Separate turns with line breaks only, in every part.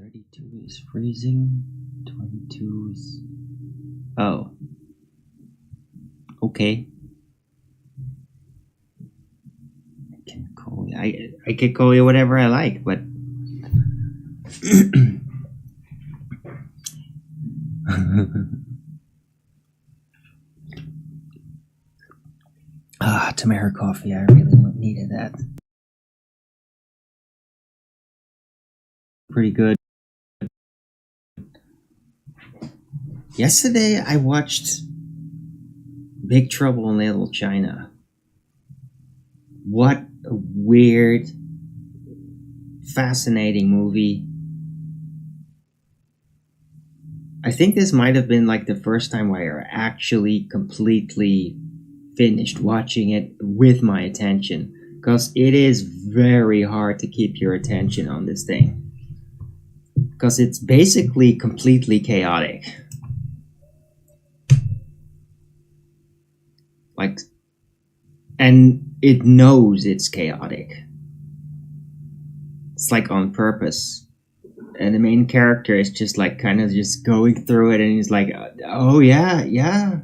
32 is freezing. 22 is... Oh. Okay. I can call you whatever I like, but... Tamara coffee, I really needed that. Pretty good. Yesterday I watched Big Trouble in Little China. What a weird, fascinating movie. I think this might have been like the first time where I actually completely finished watching it with my attention, because it is very hard to keep your attention on this thing, because it's basically completely chaotic. Like, and it knows it's chaotic. It's like on purpose. And the main character is just like kind of just going through it, and he's like, oh yeah.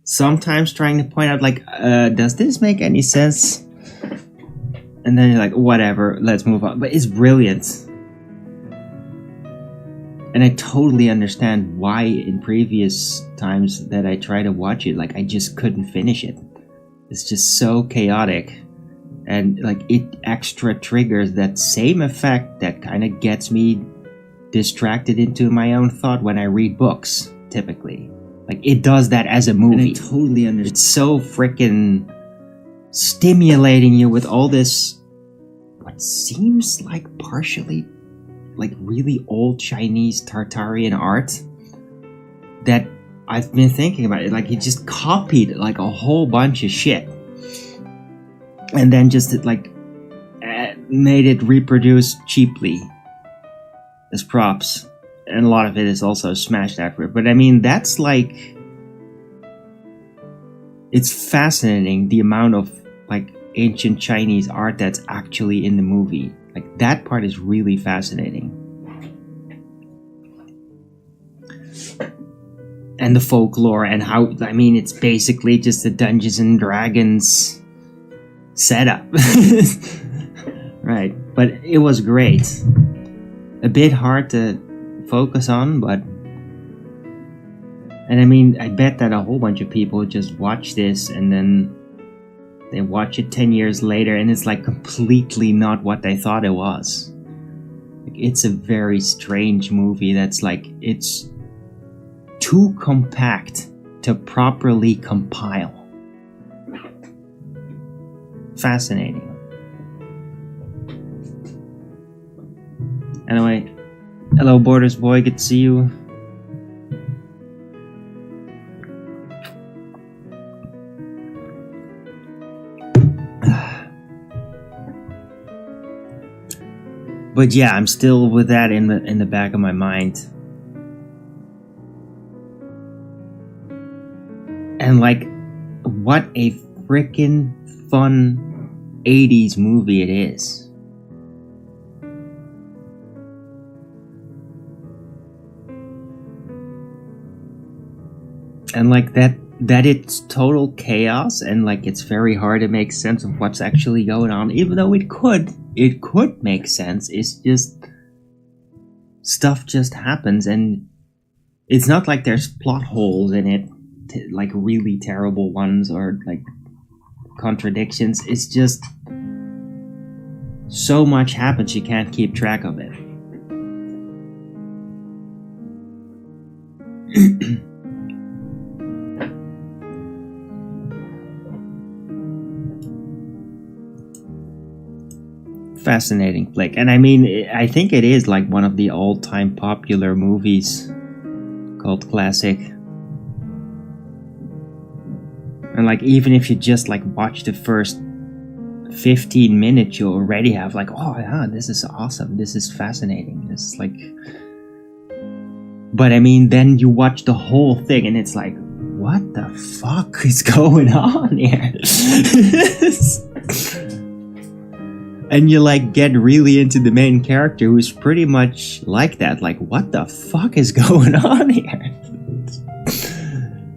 Sometimes trying to point out like, does this make any sense? And then you're like, whatever, let's move on. But it's brilliant. And I totally understand why in previous times that I try to watch it, like I just couldn't finish it. It's just so chaotic. And like it extra triggers that same effect that kind of gets me distracted into my own thought when I read books, typically. Like it does that as a movie. And I totally understand. It's so freaking stimulating you with all this, what seems like partially like really old Chinese Tartarian art that I've been thinking about it. Like he just copied like a whole bunch of shit and then just like made it reproduce cheaply as props, and a lot of it is also smashed after it. But I mean, that's like, it's fascinating the amount of like ancient Chinese art that's actually in the movie. Like that part is really fascinating. And the folklore and how, I mean, it's basically just a Dungeons and Dragons setup. Right, but it was great. A bit hard to focus on, but... And I mean, I bet that a whole bunch of people just watch this and then they watch it 10 years later and it's like completely not what they thought it was. Like, it's a very strange movie that's like, it's too compact to properly compile. Fascinating. Anyway, hello Borders boy, good to see you. But yeah, I'm still with that in the back of my mind. And like, what a freaking fun 80s movie it is. And like that it's total chaos, and like it's very hard to make sense of what's actually going on, even though it could make sense. It's just stuff just happens, and it's not like there's plot holes in it, like really terrible ones or like contradictions. It's just so much happens you can't keep track of it. Fascinating flick. And I mean, I think it is like one of the all-time popular movies, cult classic. And like, even if you just like watch the first 15 minutes, you already have like, oh yeah, this is awesome, this is fascinating, this is like... But I mean, then you watch the whole thing and it's like, what the fuck is going on here? And you like get really into the main character who's pretty much like that. Like, what the fuck is going on here?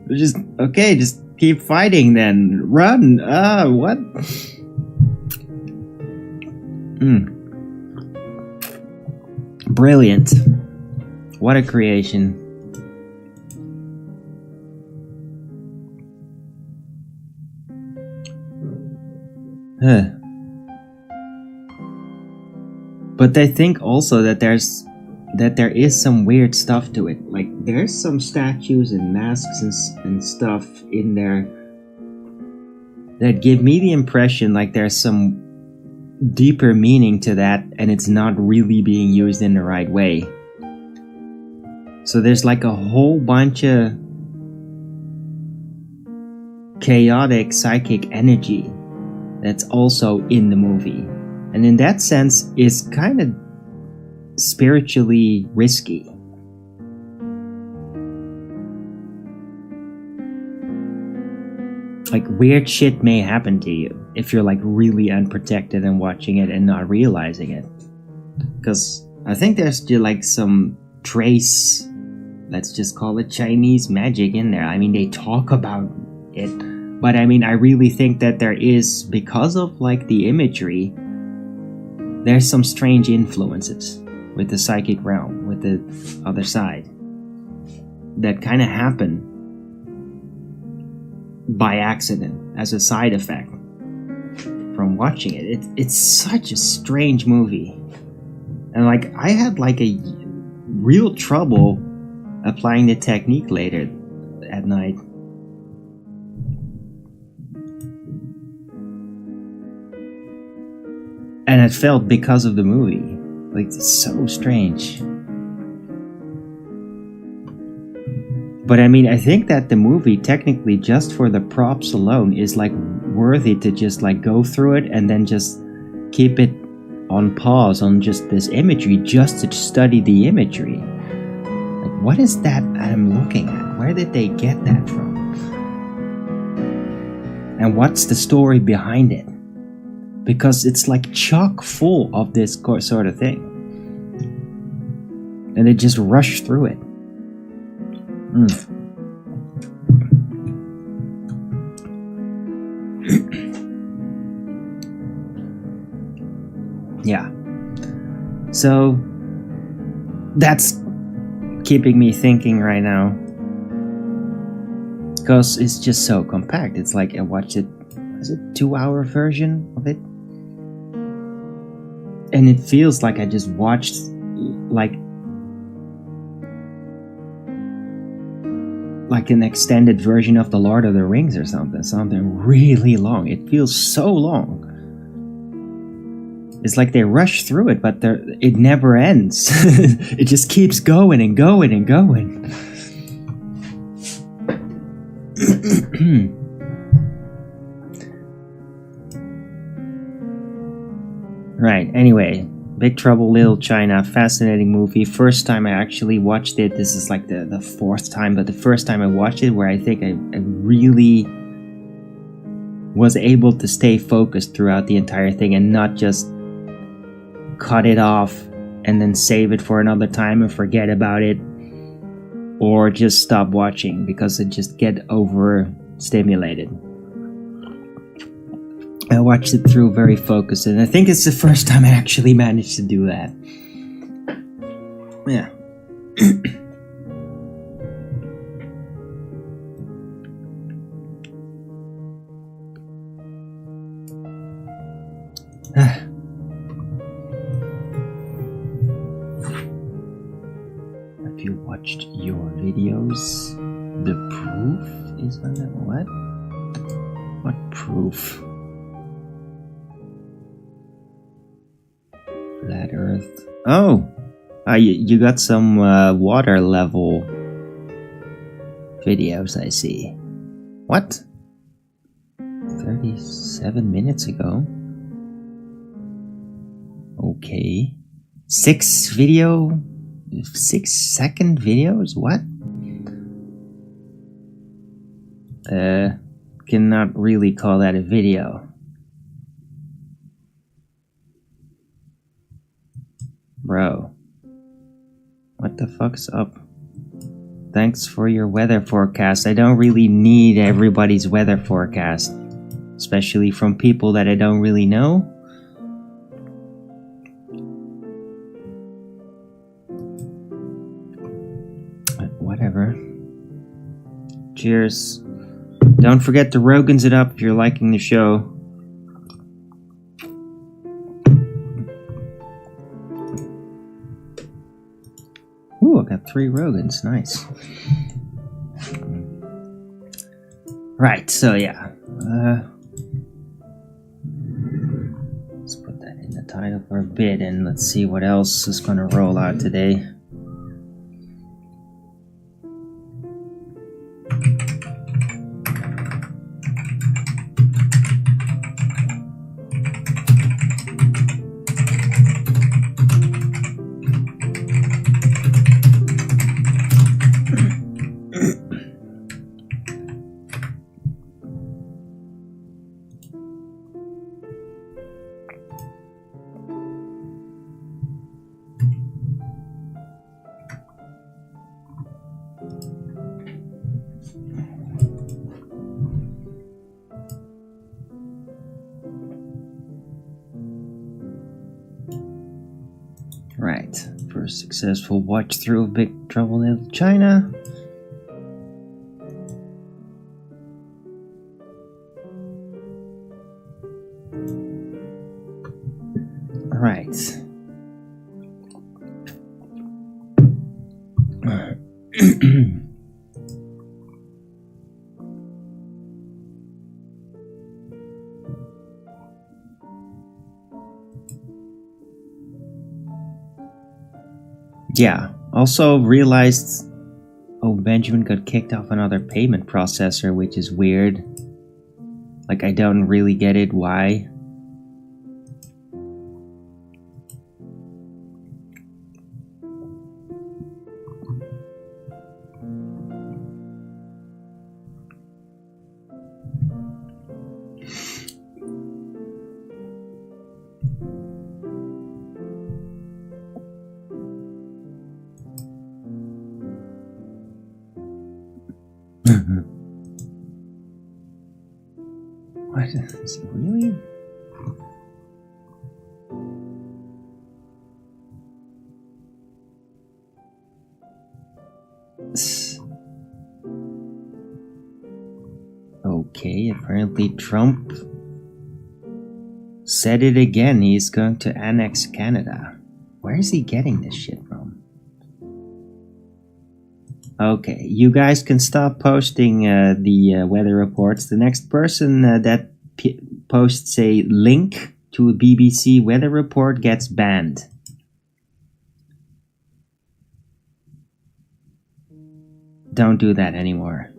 Just okay, just keep fighting then. Run. What? Brilliant. What a creation. But I think also that there is some weird stuff to it. Like, there's some statues and masks and stuff in there that give me the impression like there's some deeper meaning to that, and it's not really being used in the right way. So there's like a whole bunch of chaotic psychic energy that's also in the movie. And in that sense, is kind of spiritually risky. Like, weird shit may happen to you if you're like really unprotected and watching it and not realizing it. Because I think there's still like some trace, let's just call it Chinese magic in there. I mean, they talk about it, but I mean, I really think that there is, because of like the imagery, there's some strange influences with the psychic realm, with the other side, that kind of happen by accident as a side effect from watching it. It's such a strange movie, and like I had like a real trouble applying the technique later at night. And it felt because of the movie. Like, it's so strange. But I mean, I think that the movie, technically, just for the props alone, is like worthy to just like go through it and then just keep it on pause on just this imagery, just to study the imagery. Like, what is that I'm looking at? Where did they get that from? And what's the story behind it? Because it's like chock full of this sort of thing. And they just rush through it. Yeah. So that's keeping me thinking right now. Because it's just so compact. It's like I watched it, was it 2-hour version of it? And it feels like I just watched like an extended version of The Lord of the Rings or something really long. It feels so long. It's like they rush through it, but it never ends. It just keeps going and going and going. Right, anyway, Big Trouble Little China, fascinating movie. First time I actually watched it, this is like the fourth time, but the first time I watched it where I think I really was able to stay focused throughout the entire thing and not just cut it off and then save it for another time and forget about it, or just stop watching because it just get overstimulated. I watched it through very focused, and I think it's the first time I actually managed to do that. Yeah. Have you watched your videos? The proof is on that? What? What proof? Flat Earth. Oh! You got some water level videos, I see. What? 37 minutes ago? Okay. 6-second videos? What? Cannot really call that a video. Bro. What the fuck's up? Thanks for your weather forecast. I don't really need everybody's weather forecast. Especially from people that I don't really know. But whatever. Cheers. Don't forget to Rogans it up if you're liking the show. Ooh, I got 3 Rogans. Nice. Right, so yeah. Let's put that in the title for a bit and let's see what else is going to roll out today. Right, first successful watch through of Big Trouble in Little China. Right. Yeah, also realized, oh, Benjamin got kicked off another payment processor, which is weird. Like, I don't really get it, why. What is it, really? Okay, apparently Trump said it again. He's going to annex Canada. Where is he getting this shit from? Okay, you guys can stop posting the weather reports. The next person that posts a link to a BBC weather report gets banned. Don't do that anymore.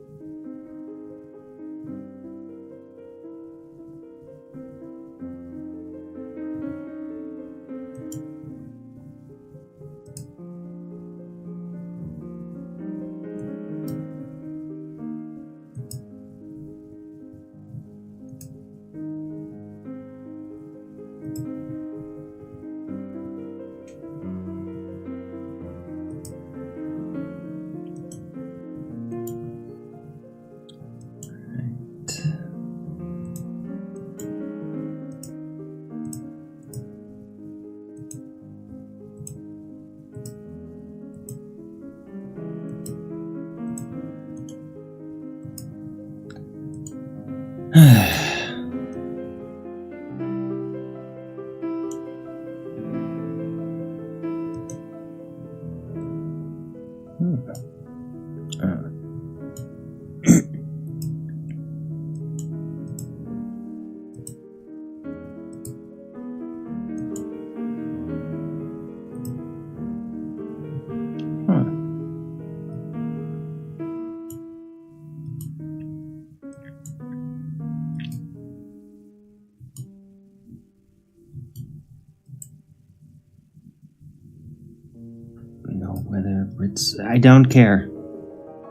I don't care.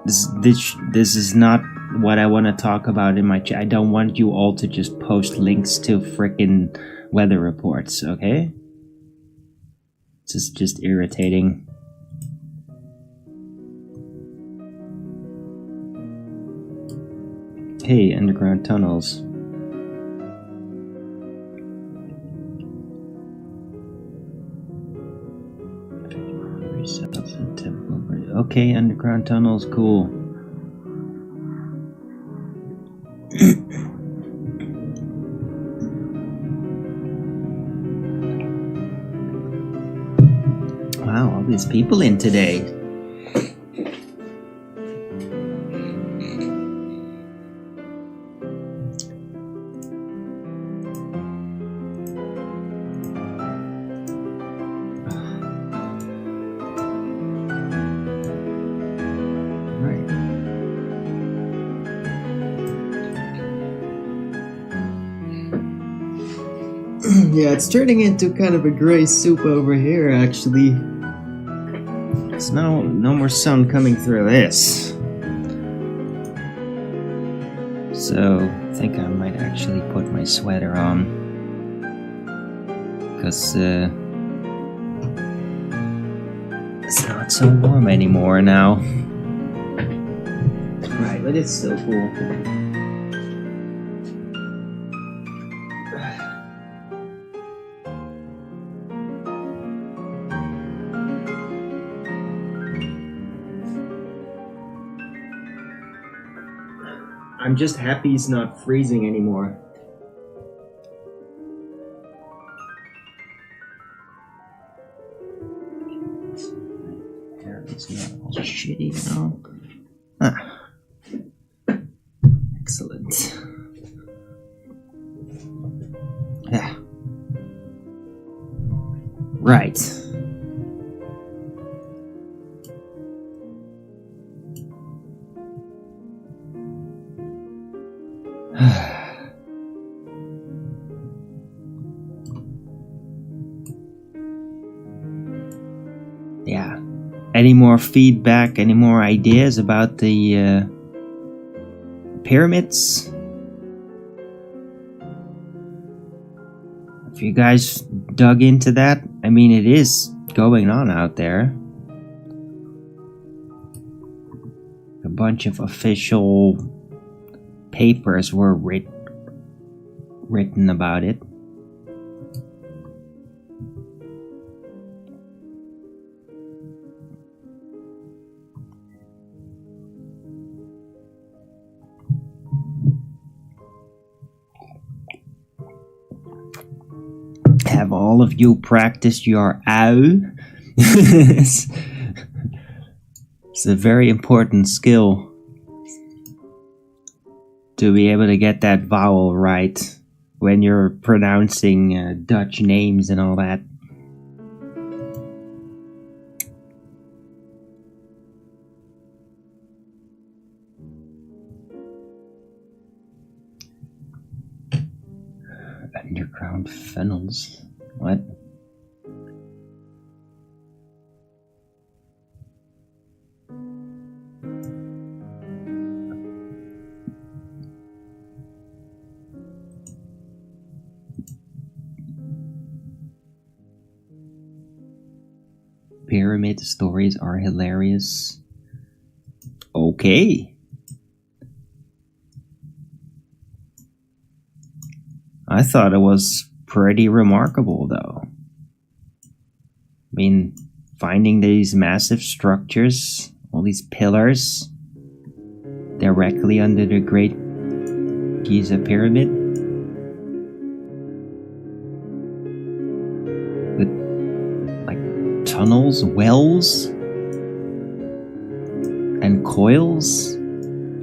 This is not what I want to talk about in my chat. I don't want you all to just post links to frickin' weather reports, okay? It's just irritating. Hey, underground tunnels. Okay, underground tunnels, cool. Wow, all these people in today.
Yeah, it's turning into kind of a gray soup over here, actually.
There's no more sun coming through this. So, I think I might actually put my sweater on. Because, it's not so warm anymore now. Right, but it's still cool. I'm just happy it's not freezing anymore. It's not all shitty now. Ah. Excellent. Yeah. Right. Yeah. Any more feedback? Any more ideas about the pyramids? Have you guys dug into that? I mean, it is going on out there. A bunch of official papers were written about it. Have all of you practiced your ow? It's a very important skill to be able to get that vowel right when you're pronouncing Dutch names and all that. Underground funnels. What? Pyramid stories are hilarious. Okay. I thought it was pretty remarkable, though. I mean, finding these massive structures, all these pillars, directly under the Great Giza Pyramid. With, like, tunnels, wells, and coils.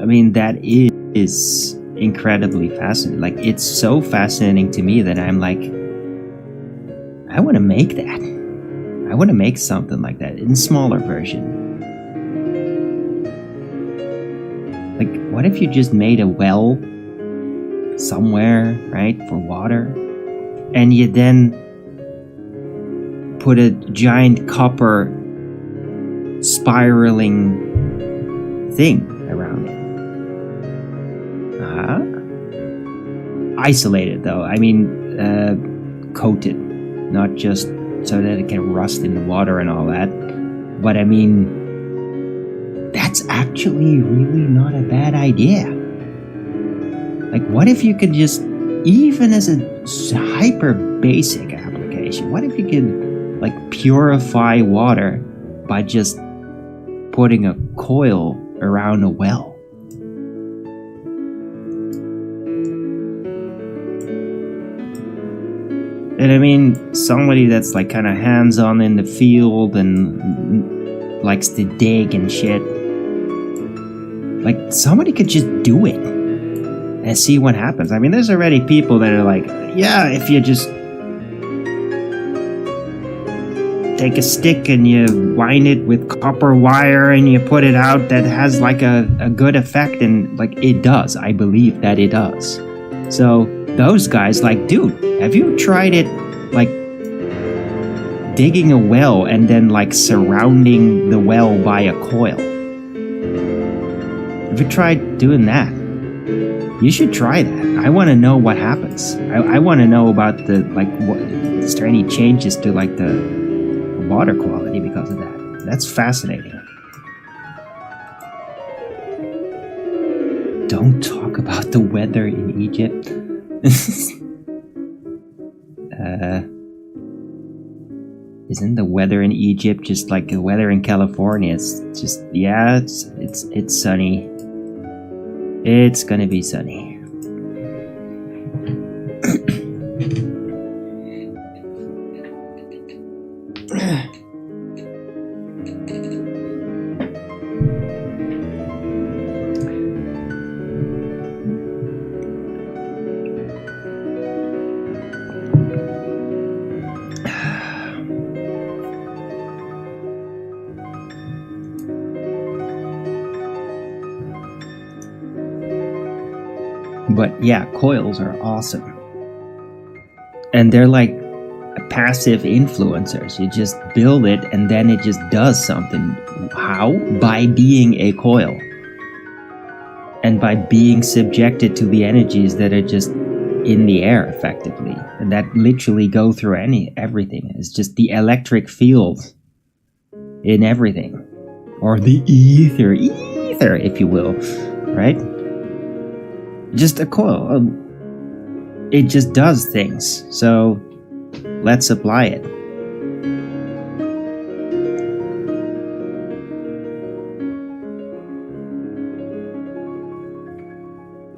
I mean, that is incredibly fascinating. Like, it's so fascinating to me that I'm like, I want to make that. I want to make something like that in smaller version. Like, what if you just made a well somewhere, right, for water, and you then put a giant copper spiraling thing around it. Isolated, though. I mean, coated, not just so that it can rust in the water and all that. But I mean, that's actually really not a bad idea. Like, what if you could just, even as a hyper basic application, what if you could like purify water by just putting a coil around a well? And I mean, somebody that's like kind of hands-on in the field and likes to dig and shit, like somebody could just do it and see what happens. I mean, there's already people that are like, yeah, if you just take a stick and you wind it with copper wire and you put it out, that has like a good effect. And like it does. I believe that it does. So those guys, like, dude, have you tried it, like digging a well and then like surrounding the well by a coil? Have you tried doing that? You should try that. I want to know what happens. I want to know about the, like, what, is there any changes to like the water quality because of that? That's fascinating. Don't talk about the weather in Egypt. Isn't the weather in Egypt just like the weather in California? It's just, yeah, it's sunny. It's gonna be sunny. But yeah, coils are awesome. And they're like passive influencers. You just build it and then it just does something. How? By being a coil. And by being subjected to the energies that are just in the air effectively. And that literally go through everything. It's just the electric field in everything. Or the ether, if you will. Right? Just a coil. It just does things. So let's apply it.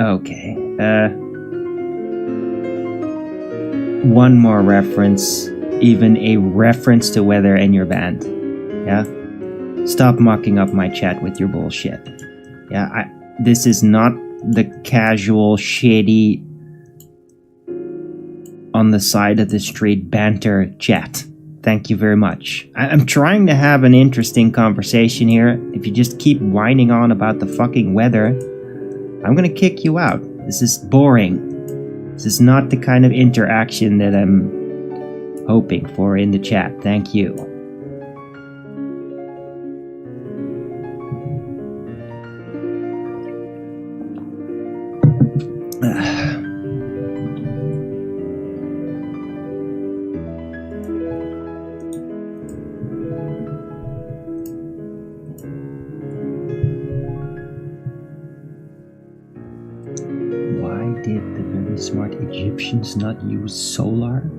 Okay. One more reference. Even a reference to weather in your band. Yeah? Stop mucking up my chat with your bullshit. Yeah, this is not the casual, shady, on the side of the street banter chat. Thank you very much. I'm trying to have an interesting conversation here. If you just keep whining on about the fucking weather, I'm gonna kick you out. This is boring. This is not the kind of interaction that I'm hoping for in the chat. Thank you. Why did the very smart Egyptians not use solar?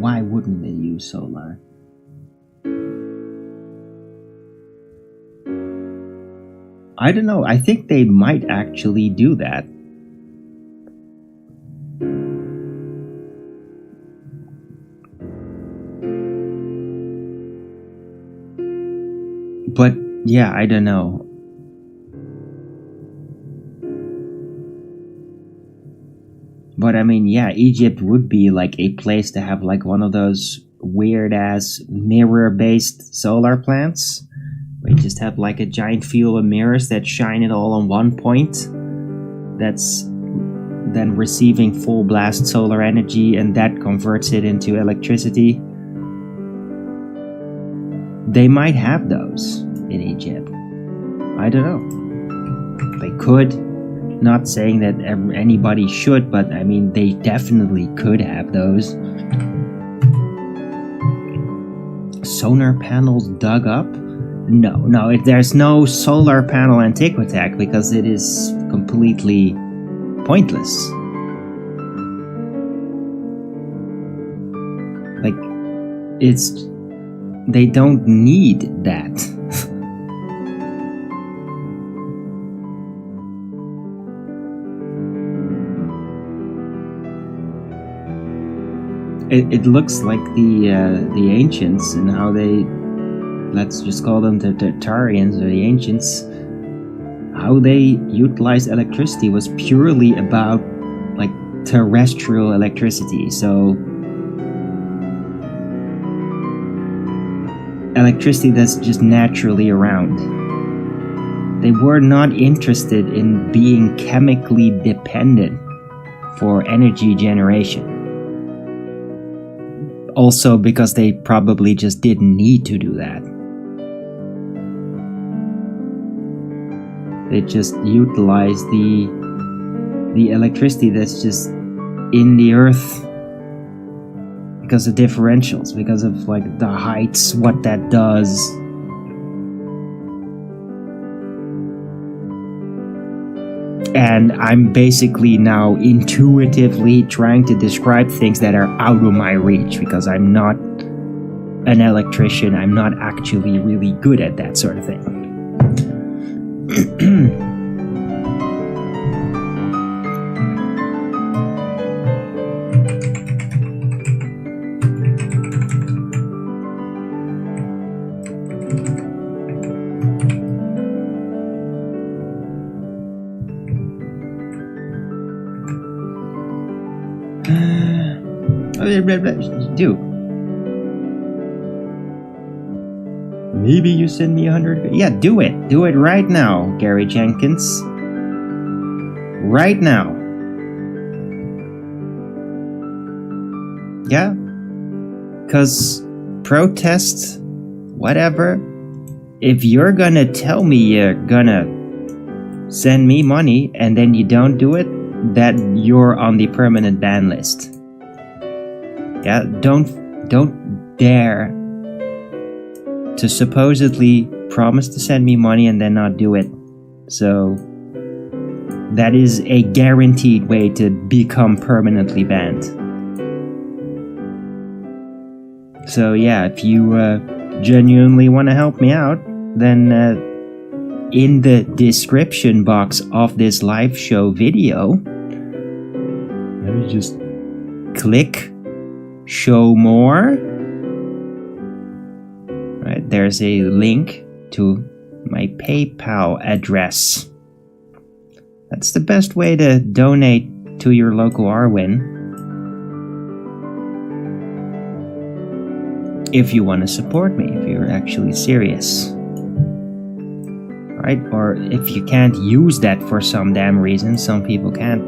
Why wouldn't they use solar? I don't know. I think they might actually do that. But yeah, I don't know. But I mean, yeah, Egypt would be like a place to have like one of those weird ass mirror based solar plants. Where you just have like a giant field of mirrors that shine it all on one point. That's then receiving full blast solar energy and that converts it into electricity. they might have those in Egypt. I don't know. They could. Not saying that anybody should, but I mean, they definitely could have those. Solar panels dug up? No, there's no solar panel antiquitech because it is completely pointless. Like, they don't need that. It looks like the ancients and how they, let's just call them the Tartarians or the ancients, how they utilized electricity was purely about like terrestrial electricity. So electricity that's just naturally around. They were not interested in being chemically dependent for energy generation. Also because they probably just didn't need to do that. They just utilized the electricity that's just in the earth because of differentials, because of like the heights, what that does. And I'm basically now intuitively trying to describe things that are out of my reach because I'm not an electrician. I'm not actually really good at that sort of thing. Dude, maybe you send me 100. Yeah, do it right now, Gary Jenkins, right now. Yeah, because protests, whatever, if you're gonna tell me you're gonna send me money and then you don't do it, that you're on the permanent ban list. Yeah, don't dare to supposedly promise to send me money and then not do it. So that is a guaranteed way to become permanently banned. So yeah, if you genuinely want to help me out, then in the description box of this live show video, let me just click show more. Right, there's a link to my PayPal address. That's the best way to donate to your local Arwin. If you want to support me, if you're actually serious. Right? Or if you can't use that for some damn reason, some people can't.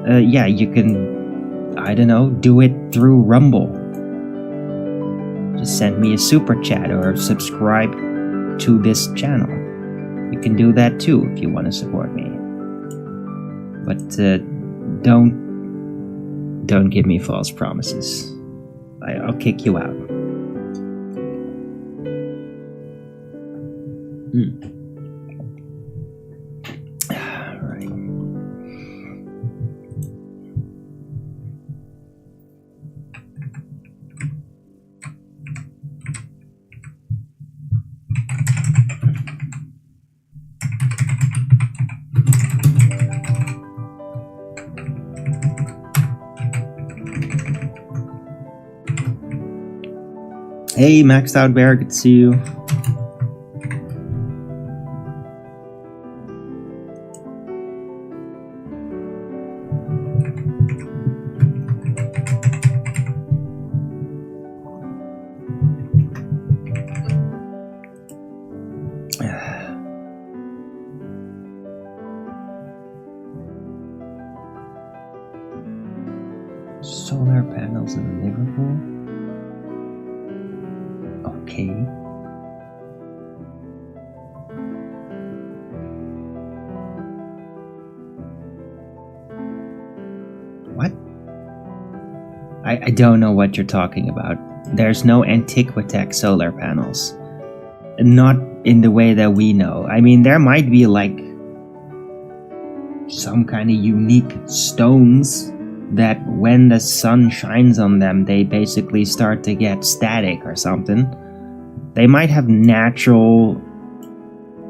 Yeah, you can, I don't know, do it through Rumble. Just send me a super chat or subscribe to this channel. You can do that too if you want to support me. But don't give me false promises. I'll kick you out. Alright. Hey, Maxed Out Bear, good to see you. Solar panels in Liverpool? Okay. I don't know what you're talking about. There's no Antiquitech solar panels. Not in the way that we know. I mean, there might be like some kind of unique stones that when the sun shines on them, they basically start to get static or something. They might have natural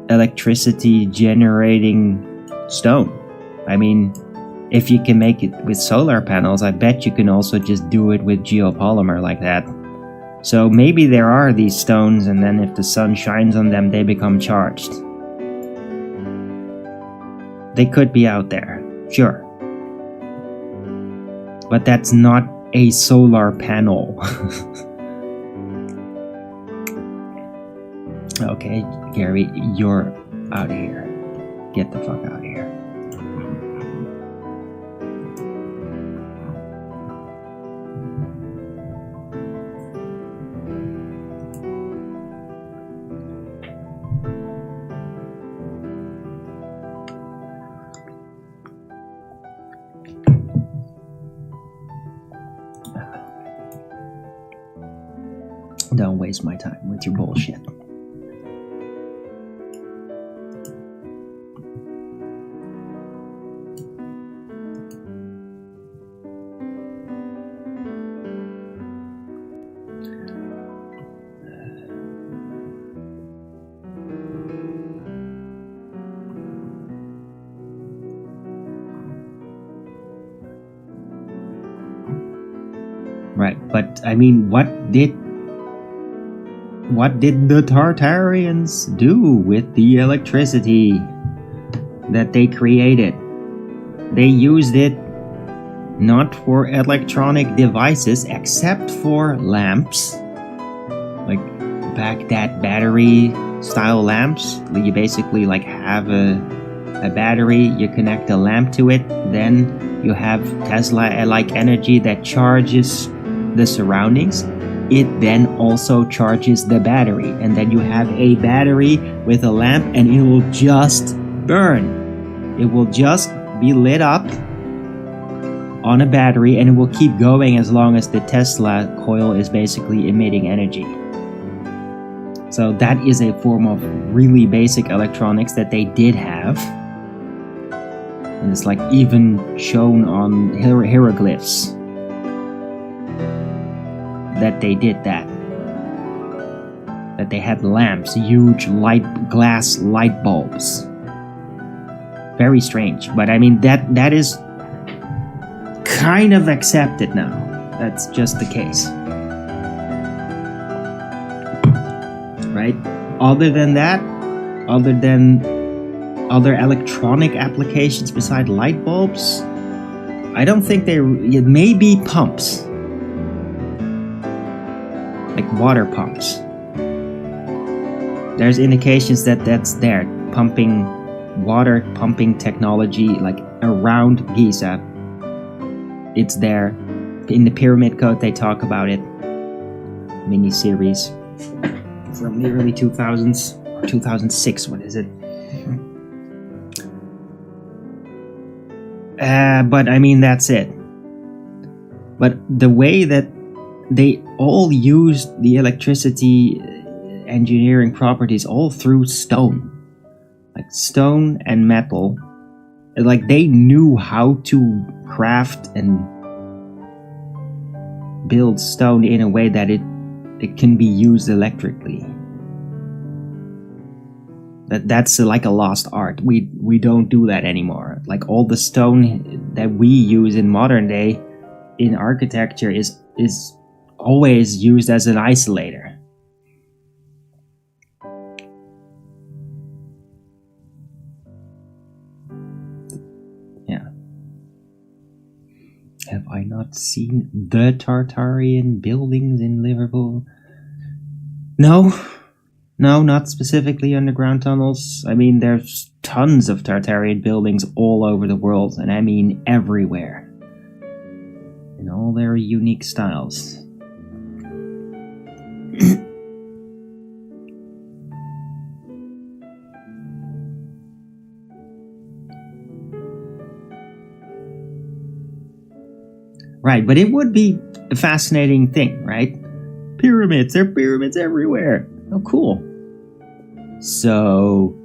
electricity generating stone. I mean, if you can make it with solar panels, I bet you can also just do it with geopolymer like that. So maybe there are these stones, and then if the sun shines on them, they become charged. They could be out there, sure. But that's not a solar panel. Okay, Gary, you're out of here. Get the fuck out of here. Don't waste my time with your bullshit. Right, but I mean, what did the Tartarians do with the electricity that they created? They used it not for electronic devices except for lamps, like Baghdad battery style lamps. You basically like have a battery, you connect a lamp to it, then you have Tesla like energy that charges the surroundings. It then also charges the battery, and then you have a battery with a lamp, and it will just burn. It will just be lit up on a battery, and it will keep going as long as the Tesla coil is basically emitting energy. So that is a form of really basic electronics that they did have, and it's like even shown on hieroglyphs that they did that they had lamps, huge glass light bulbs. Very strange, but I mean that is kind of accepted now. That's just the case, right? Other than that, other electronic applications beside light bulbs, I don't think it may be pumps. Like water pumps. There's indications that that's there. Water pumping technology, like around Giza. It's there. In the Pyramid Code, they talk about it. Mini-series from the early 2000s. Or 2006, what is it? But I mean, that's it. But the way that they all used the electricity engineering properties all through stone. Like stone and metal. Like they knew how to craft and build stone in a way that it can be used electrically. That's like a lost art. We don't do that anymore. Like all the stone that we use in modern day in architecture is always used as an isolator. Yeah. Have I not seen the Tartarian buildings in Liverpool? No, not specifically underground tunnels. I mean, there's tons of Tartarian buildings all over the world, and I mean everywhere. In all their unique styles. Right, but it would be a fascinating thing, right? Pyramids, there are pyramids everywhere. Oh, cool. So,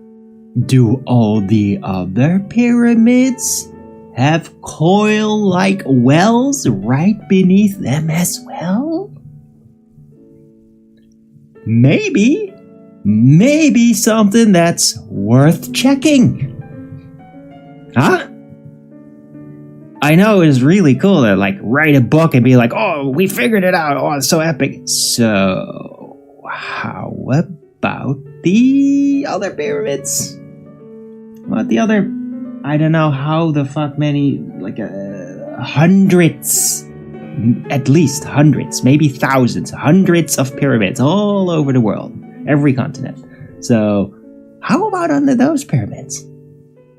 do all the other pyramids have coil-like wells right beneath them as well? Maybe something that's worth checking. Huh? I know it's really cool to like write a book and be like, oh, we figured it out. Oh, it's so epic. So, how about the other pyramids? What the other, I don't know how the fuck many, like hundreds, at least hundreds, maybe thousands, hundreds of pyramids all over the world, every continent. So, how about under those pyramids?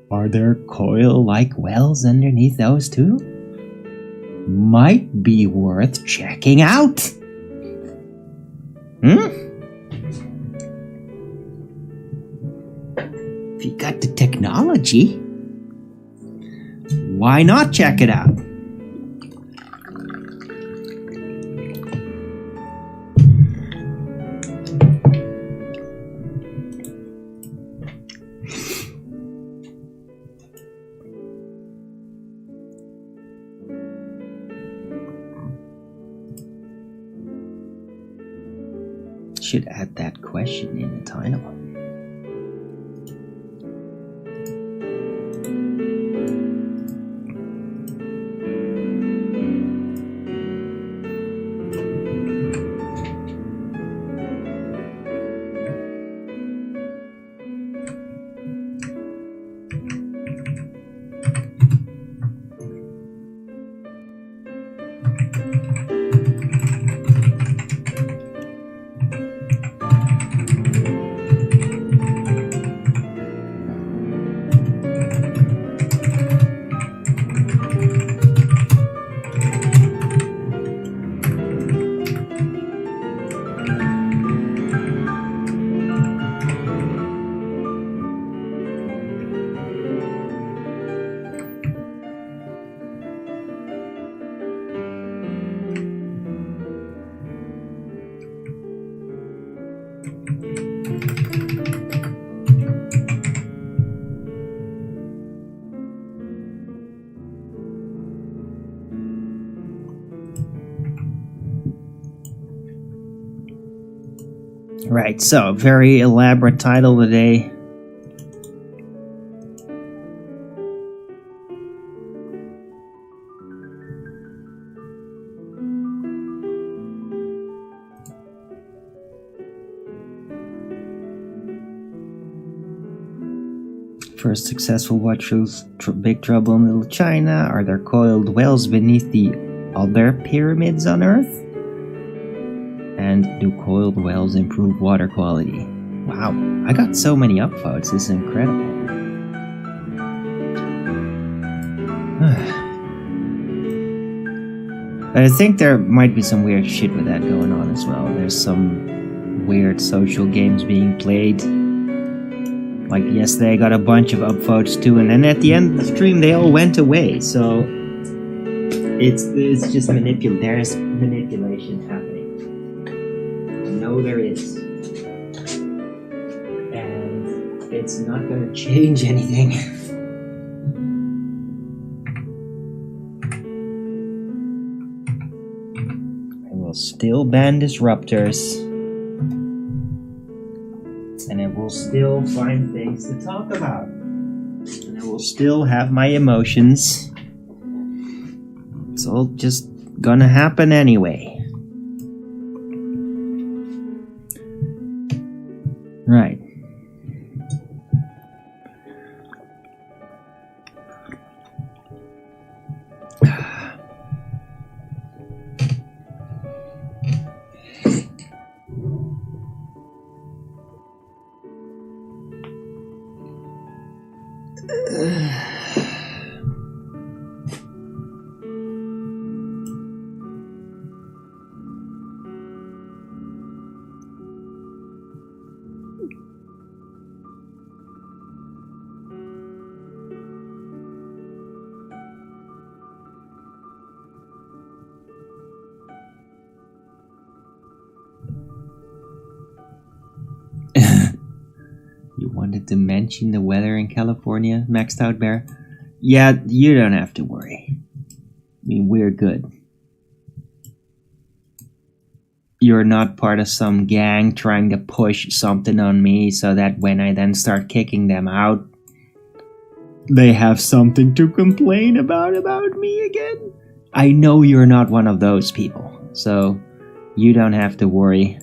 Are there coil-like wells underneath those too? Might be worth checking out. If you got the technology, why not check it out? Should add that question in the title. Right, so very elaborate title today. First successful watch shows Big Trouble in Little China. Are there coiled wells beneath the other pyramids on Earth? And do coiled wells improve water quality? Wow, I got so many upvotes, this is incredible. I think there might be some weird shit with that going on as well. There's some weird social games being played. Like yesterday I got a bunch of upvotes too, and then at the end of the stream they all went away, so it's just there's manipulation happening. No, there is. And it's not gonna change anything. I will still ban disruptors. And I will still find things to talk about. And I will still have my emotions. It's all just gonna happen anyway. Right. to mention the weather in California, Maxed Out Bear? Yeah, you don't have to worry. I mean, we're good. You're not part of some gang trying to push something on me so that when I then start kicking them out, they have something to complain about me again. I know you're not one of those people, so you don't have to worry.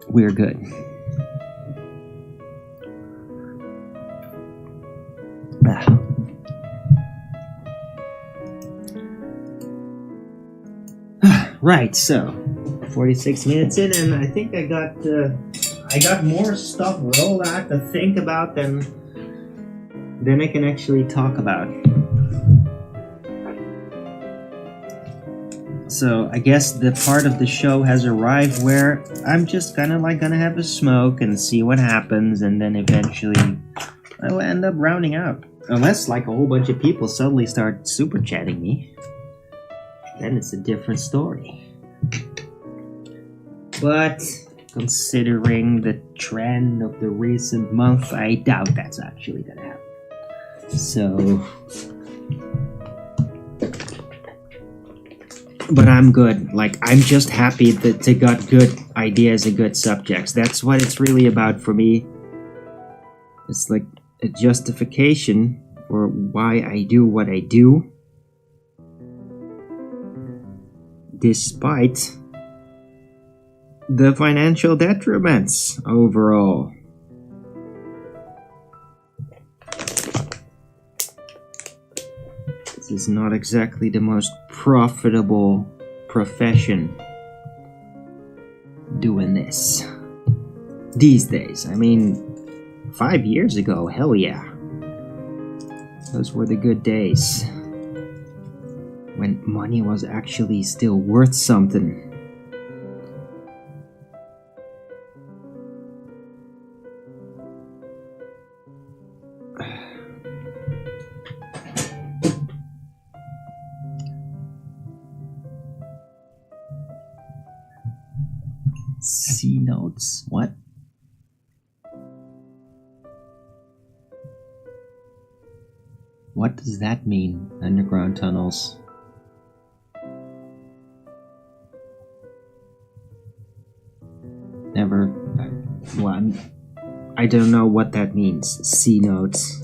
We're good. Right, so 46 minutes in, and I think I got more stuff rolled out to think about than I can actually talk about. So I guess the part of the show has arrived where I'm just kind of like gonna have a smoke and see what happens, and then eventually I will end up rounding out. Unless like a whole bunch of people suddenly start super chatting me, then it's a different story. But considering the trend of the recent month, I doubt that's actually gonna happen. So, but I'm good. Like, I'm just happy that they got good ideas and good subjects. That's what it's really about for me. It's like a justification for why I do what I do, despite the financial detriments overall. This is not exactly the most profitable profession doing this these days. I mean, 5 years ago, hell yeah. Those were the good days when money was actually still worth something. C notes? What? What does that mean? Underground tunnels. Never. Well, I don't know what that means. C notes.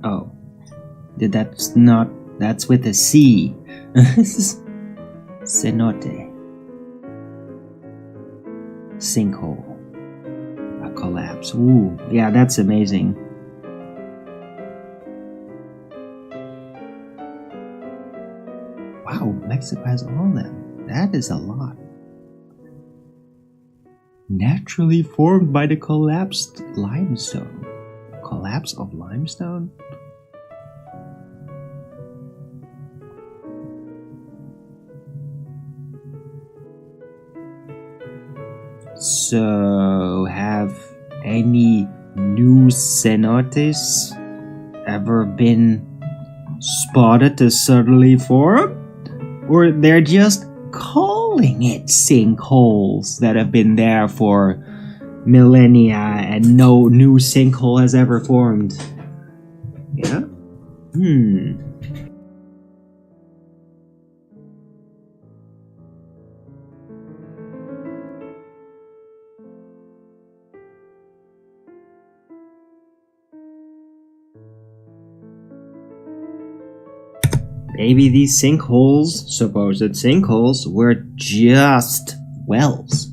Oh, that's not, that's with a C. Cenote. Sinkhole. A collapse. Ooh, yeah, that's amazing. Wow, Mexico has all of them. That is a lot. Naturally formed by the collapsed limestone. Collapse of limestone? So, have any new cenotes ever been spotted to suddenly form? Or they're just calling it sinkholes that have been there for millennia and no new sinkhole has ever formed? Yeah? Maybe these sinkholes, supposed sinkholes, were just wells.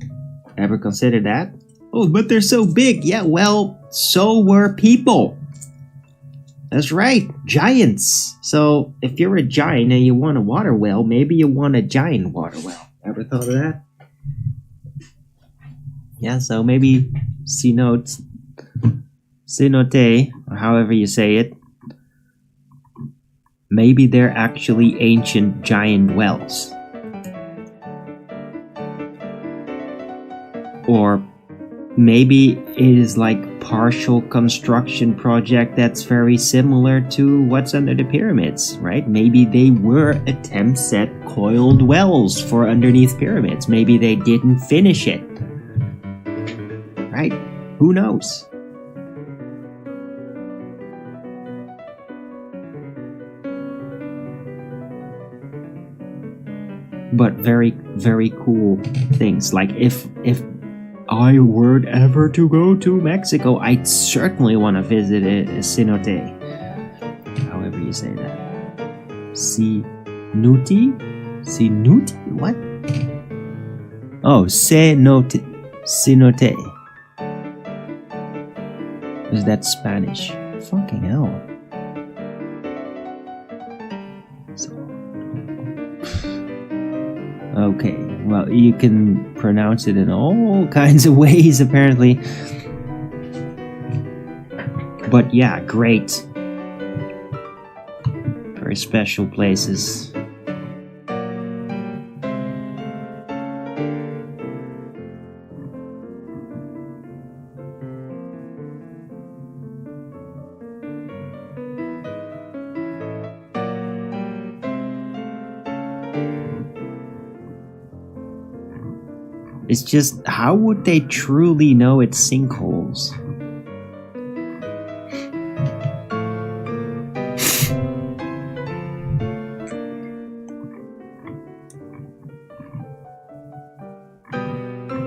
Ever consider that? Oh, but they're so big. Yeah, well, so were people. That's right, giants. So if you're a giant and you want a water well, maybe you want a giant water well. Ever thought of that? Yeah, so maybe cenote, or however you say it, maybe they're actually ancient giant wells. Or maybe it is like partial construction project that's very similar to what's under the pyramids, right? Maybe they were attempts at coiled wells for underneath pyramids. Maybe they didn't finish it. Right? Who knows? But very, very cool things. Like if I were ever to go to Mexico, I'd certainly want to visit a cenote. However you say that. Cenote? What? Oh, cenote. Cenote. Is that Spanish? Fucking hell. Okay, well, you can pronounce it in all kinds of ways, apparently. But yeah, great. Very special places. It's just, how would they truly know it's sinkholes?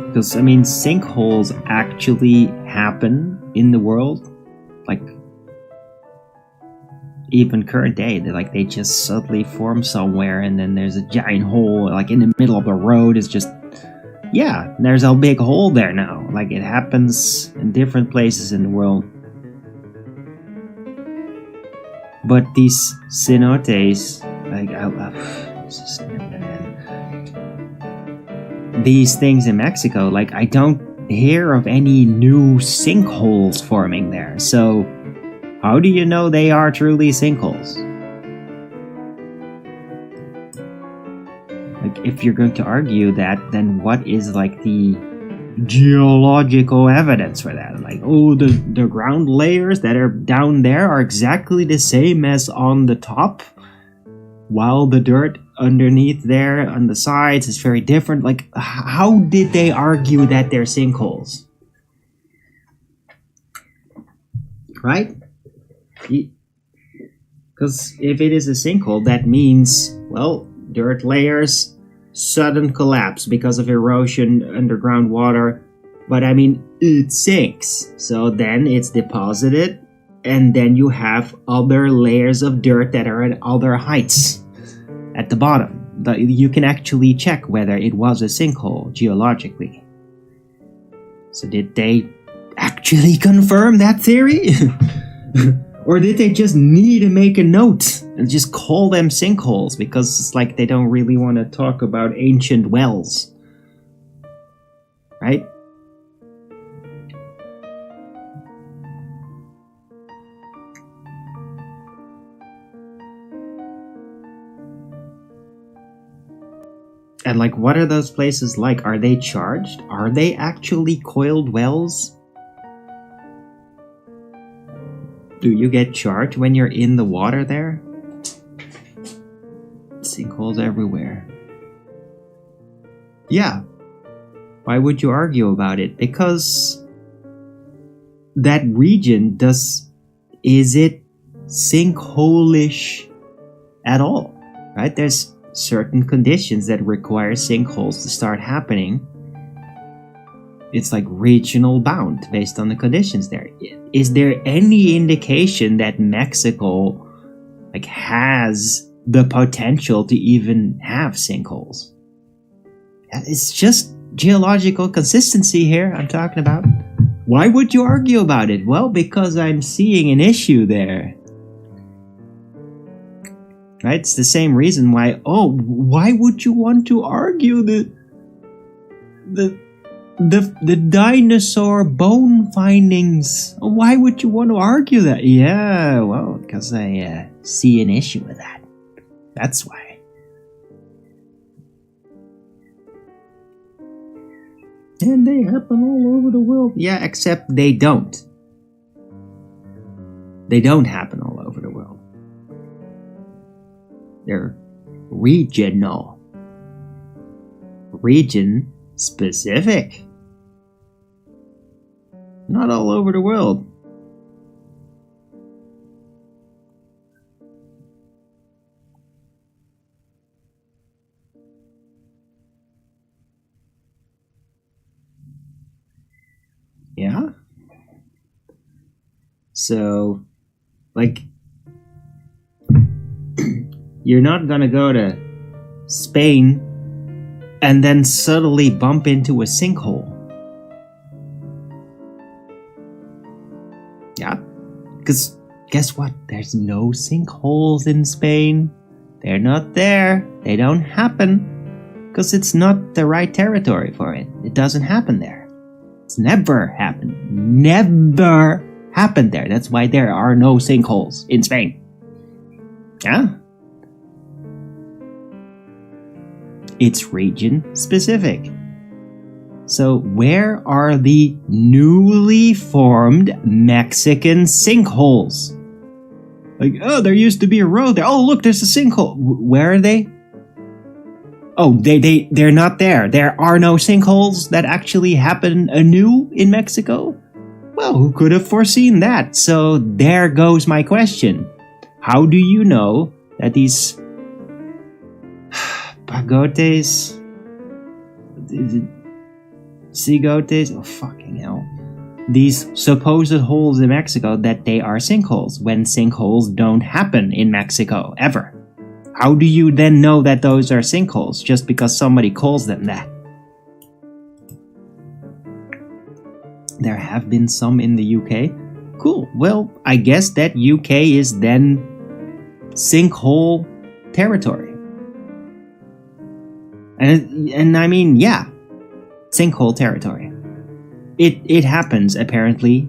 Because, I mean, sinkholes actually happen in the world. Like, even current day, they just suddenly form somewhere and then there's a giant hole, like in the middle of the road. It's just... yeah, there's a big hole there now. Like, it happens in different places in the world. But these cenotes, like, these things in Mexico, like, I don't hear of any new sinkholes forming there. So, how do you know they are truly sinkholes? Like, if you're going to argue that, then what is, like, the geological evidence for that? Like, oh, the ground layers that are down there are exactly the same as on the top, while the dirt underneath there on the sides is very different. Like, how did they argue that they're sinkholes? Right? Because if it is a sinkhole, that means, well, dirt layers, sudden collapse because of erosion, underground water. But I mean, it sinks. So then it's deposited, and then you have other layers of dirt that are at other heights at the bottom. But you can actually check whether it was a sinkhole geologically. So did they actually confirm that theory? Or did they just need to make a note and just call them sinkholes because it's like they don't really want to talk about ancient wells? Right? And like, what are those places like? Are they charged? Are they actually coiled wells? Do you get charged when you're in the water there? Sinkholes everywhere. Yeah. Why would you argue about it? Because that region is it sinkhole-ish at all? Right? There's certain conditions that require sinkholes to start happening. It's like regional bound based on the conditions there. Is there any indication that Mexico like has the potential to even have sinkholes. It's just geological consistency here I'm talking about. Why would you argue about it? Well, because I'm seeing an issue there. Right? It's the same reason why, why would you want to argue the dinosaur bone findings? Why would you want to argue that? Yeah, well, because I see an issue with that. That's why. And they happen all over the world. Yeah, except they don't. They don't happen all over the world. They're regional. Region specific. Not all over the world. Yeah? So, like, you're not gonna go to Spain and then suddenly bump into a sinkhole. Yeah? Because guess what? There's no sinkholes in Spain. They're not there. They don't happen. Because it's not the right territory for it. It doesn't happen there. It's never happened. Never happened there. That's why there are no sinkholes in Spain. Yeah? It's region specific. So where are the newly formed Mexican sinkholes? Like, oh, there used to be a road there. Oh, look, there's a sinkhole. Where are they? Oh, they're not there. There are no sinkholes that actually happen anew in Mexico? Well, who could have foreseen that? So there goes my question. How do you know that these pagotes, cigotes, oh fucking hell, these supposed holes in Mexico, that they are sinkholes when sinkholes don't happen in Mexico ever? How do you then know that those are sinkholes just because somebody calls them that? There have been some in the UK. Cool. Well, I guess that UK is then sinkhole territory. And I mean, yeah, sinkhole territory. It happens apparently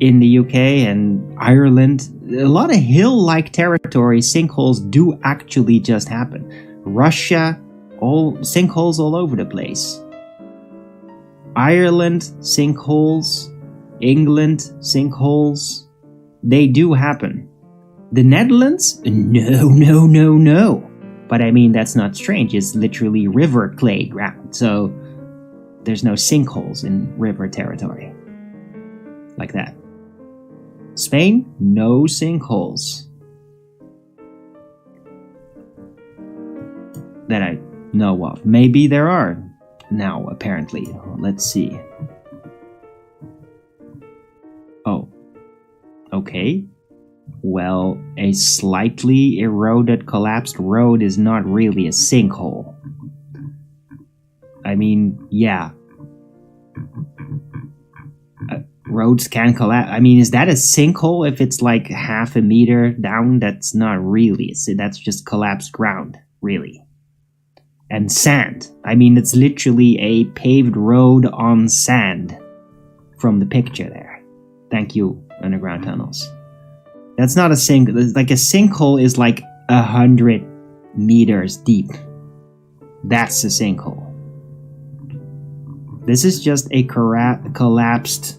in the UK and Ireland. A lot of hill-like territory, sinkholes do actually just happen. Russia, all sinkholes all over the place. Ireland, sinkholes. England, sinkholes. They do happen. The Netherlands? No. But I mean, that's not strange. It's literally river clay ground. So there's no sinkholes in river territory. Like that. Spain, no sinkholes. That I know of. Maybe there are now, apparently. Let's see. Oh. Okay. Well, a slightly eroded, collapsed road is not really a sinkhole. I mean, yeah. Roads can collapse. I mean, is that a sinkhole if it's like half a meter down? That's not really. That's just collapsed ground, really. And sand. I mean, it's literally a paved road on sand from the picture there. Thank you, underground tunnels. That's not a sinkhole. Like a sinkhole is like 100 meters deep. That's a sinkhole. This is just a collapsed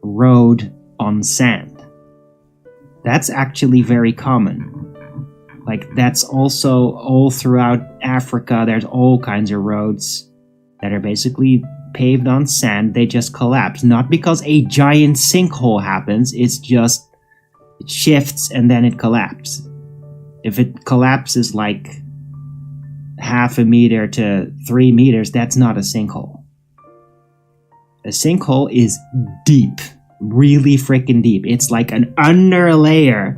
road on sand. That's actually very common. Like, that's also all throughout Africa. There's all kinds of roads that are basically paved on sand. They just collapse. Not because a giant sinkhole happens. It's just, it shifts and then it collapses. If it collapses like half a meter to 3 meters, that's not a sinkhole. A sinkhole is deep. Really freaking deep. It's like an underlayer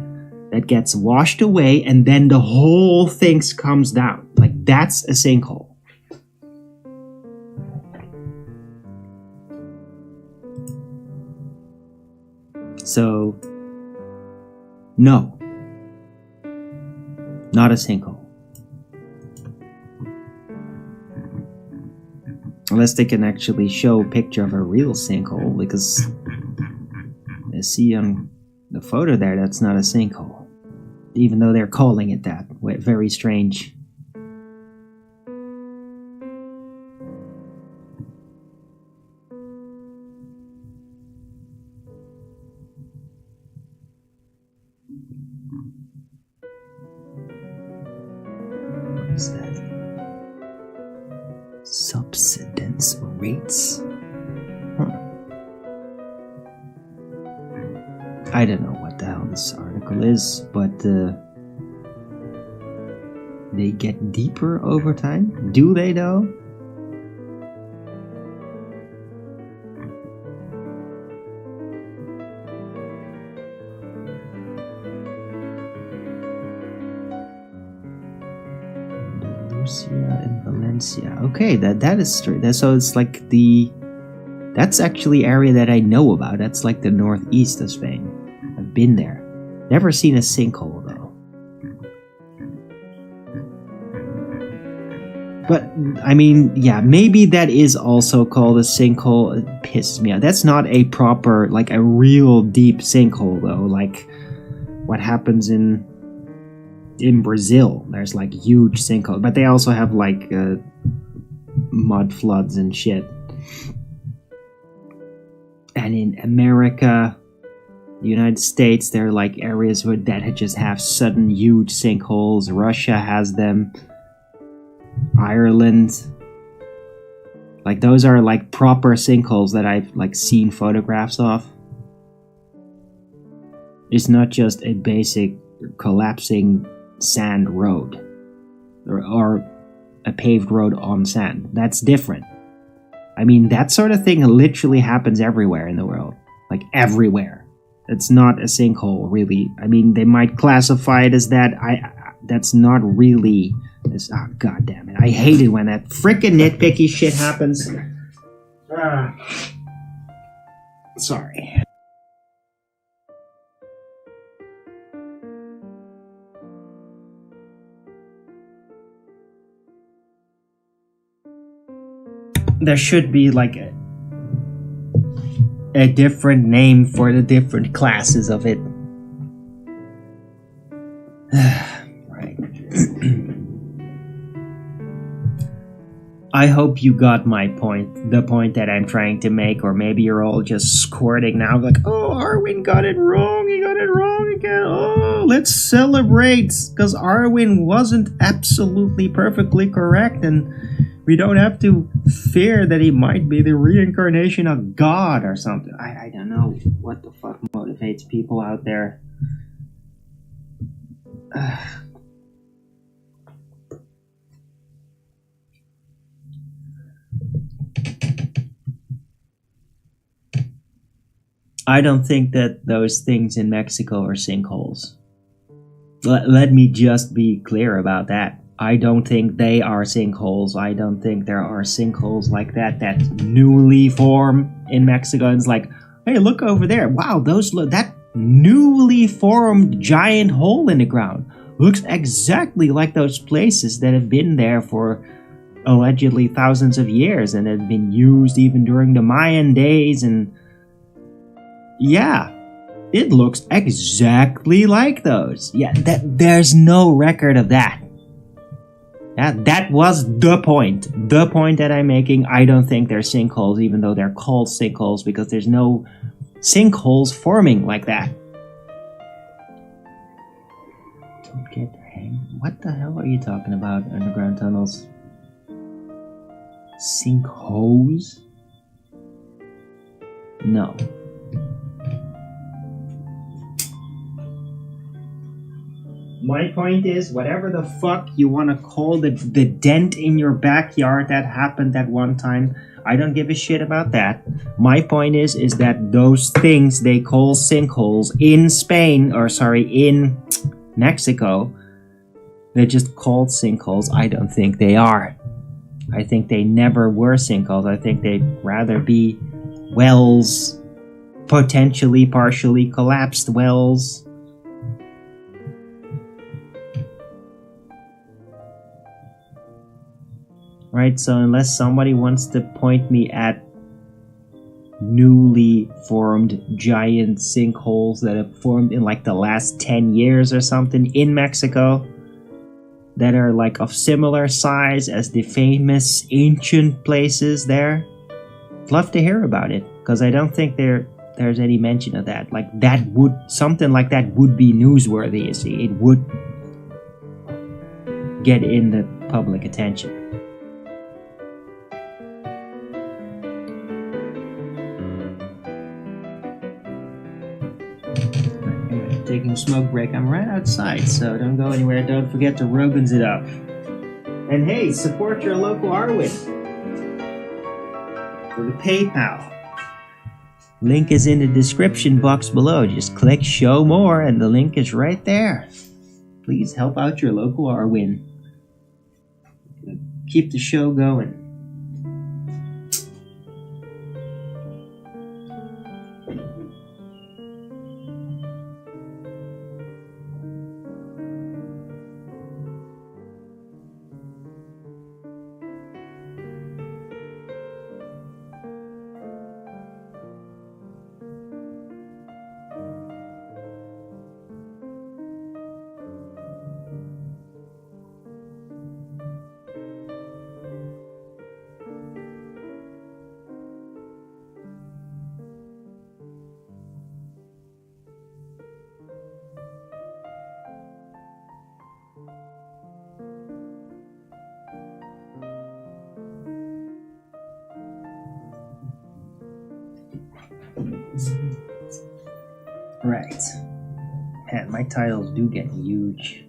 that gets washed away and then the whole thing comes down. Like, that's a sinkhole. So, no. Not a sinkhole. Unless they can actually show a picture of a real sinkhole, because I see on the photo there that's not a sinkhole. Even though they're calling it that. Very strange. What is that? Subsidence rates? Huh. I don't know what the hell this article is, but they get deeper over time? Do they though? And Valencia. Okay, that is straight. So it's like that's actually area that I know about. That's like the northeast of Spain. I've been there. Never seen a sinkhole though. But I mean, yeah, maybe that is also called a sinkhole. It pisses me off. That's not a proper, like a real deep sinkhole though. Like what happens in Brazil, there's like huge sinkholes, but they also have like mud floods and shit. And in America, the United States, there are like areas that just have sudden huge sinkholes. Russia has them. Ireland. Like those are like proper sinkholes that I've like seen photographs of. It's not just a basic collapsing sand road or a paved road on sand. That's different. I mean, that sort of thing literally happens everywhere in the world. Like everywhere. It's not a sinkhole, really. I mean, they might classify it as that. That's not really. Oh, God damn it. I hate it when that frickin' nitpicky shit happens. Sorry. There should be like a different name for the different classes of it. Right. I hope you got my point, the point that I'm trying to make, or maybe you're all just squirting now like, oh, Arwin got it wrong, he got it wrong again, oh, let's celebrate, because Arwin wasn't absolutely perfectly correct, and we don't have to fear that he might be the reincarnation of God or something. I don't know what the fuck motivates people out there. I don't think that those things in Mexico are sinkholes. Let me just be clear about that. I don't think they are sinkholes. I don't think there are sinkholes like that newly form in Mexico. And it's like, hey, look over there. Wow, that newly formed giant hole in the ground looks exactly like those places that have been there for allegedly thousands of years and have been used even during the Mayan days. And yeah, it looks exactly like those. Yeah, there's no record of that. Yeah, that was the point. The point that I'm making. I don't think they're sinkholes, even though they're called sinkholes, because there's no sinkholes forming like that. Don't get the hang. What the hell are you talking about, underground tunnels? Sinkholes? No. My point is, whatever the fuck you want to call the dent in your backyard that happened at one time, I don't give a shit about that. My point is that those things they call sinkholes in Spain, or sorry, in Mexico, they're just called sinkholes. I don't think they are. I think they never were sinkholes. I think they'd rather be wells, potentially partially collapsed wells. Right, so unless somebody wants to point me at newly formed giant sinkholes that have formed in like the last 10 years or something in Mexico that are like of similar size as the famous ancient places there, I'd love to hear about it, because I don't think there's any mention of that. Like that would, something like that would be newsworthy, you see. It would get in the public attention. Taking a smoke break. I'm right outside, so don't go anywhere. Don't forget to Rogan's it up. And hey, support your local Arwin for the PayPal. Link is in the description box below. Just click show more and the link is right there. Please help out your local Arwin. Keep the show going. Right. Man, my titles do get huge.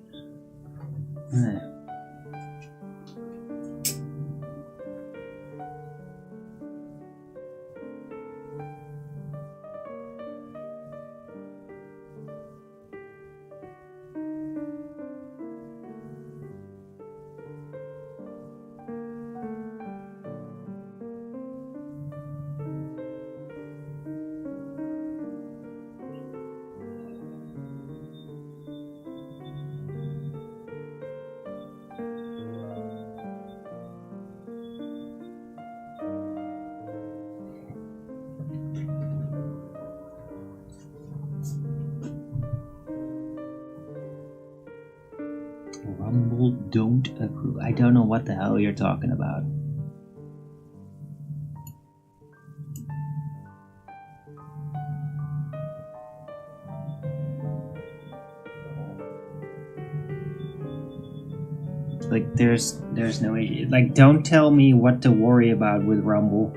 Rumble don't approve. I don't know what the hell you're talking about. Like there's no issue. Like don't tell me what to worry about with Rumble.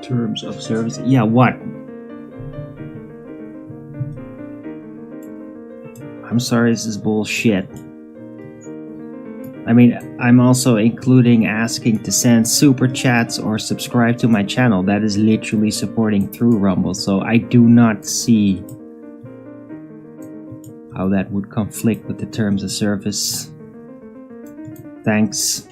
Terms of service. Yeah, what? I'm sorry, this is bullshit. I mean, I'm also including asking to send super chats or subscribe to my channel. That is literally supporting through Rumble, so I do not see how that would conflict with the terms of service. Thanks.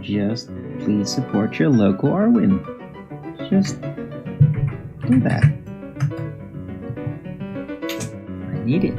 Just please support your local Arwin. Just do that. I need it.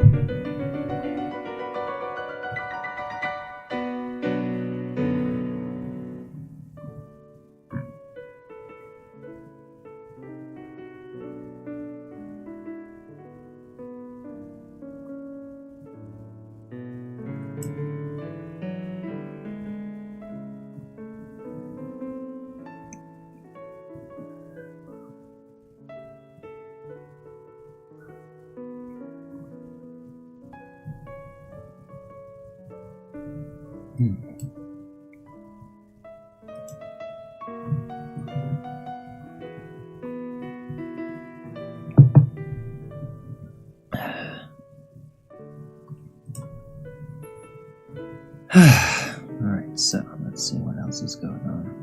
Alright, so let's see what else is going on.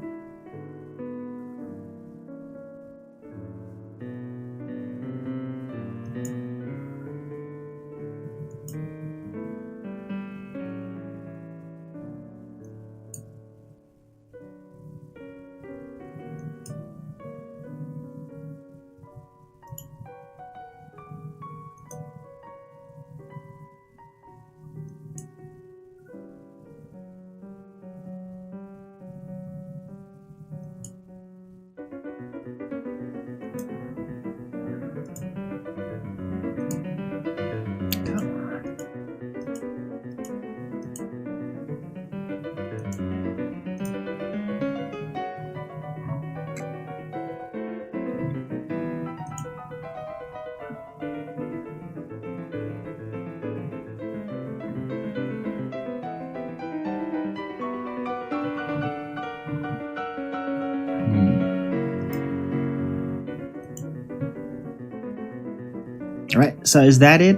Alright, so is that it?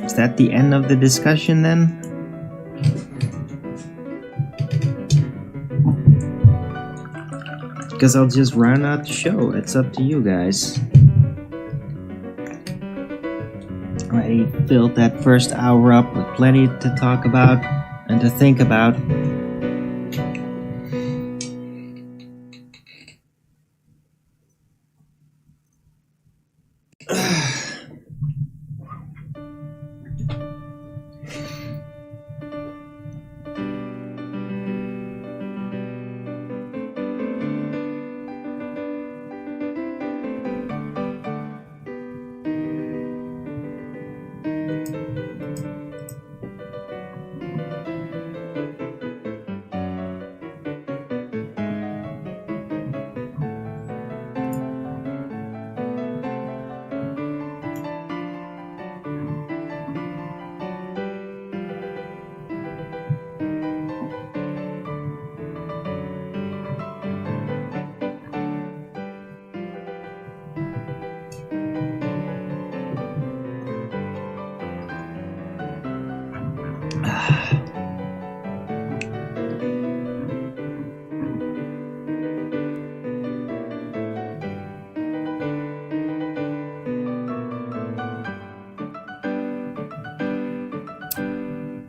Is that the end of the discussion then? Because I'll just round out the show. It's up to you guys. I filled that first hour up with plenty to talk about and to think about.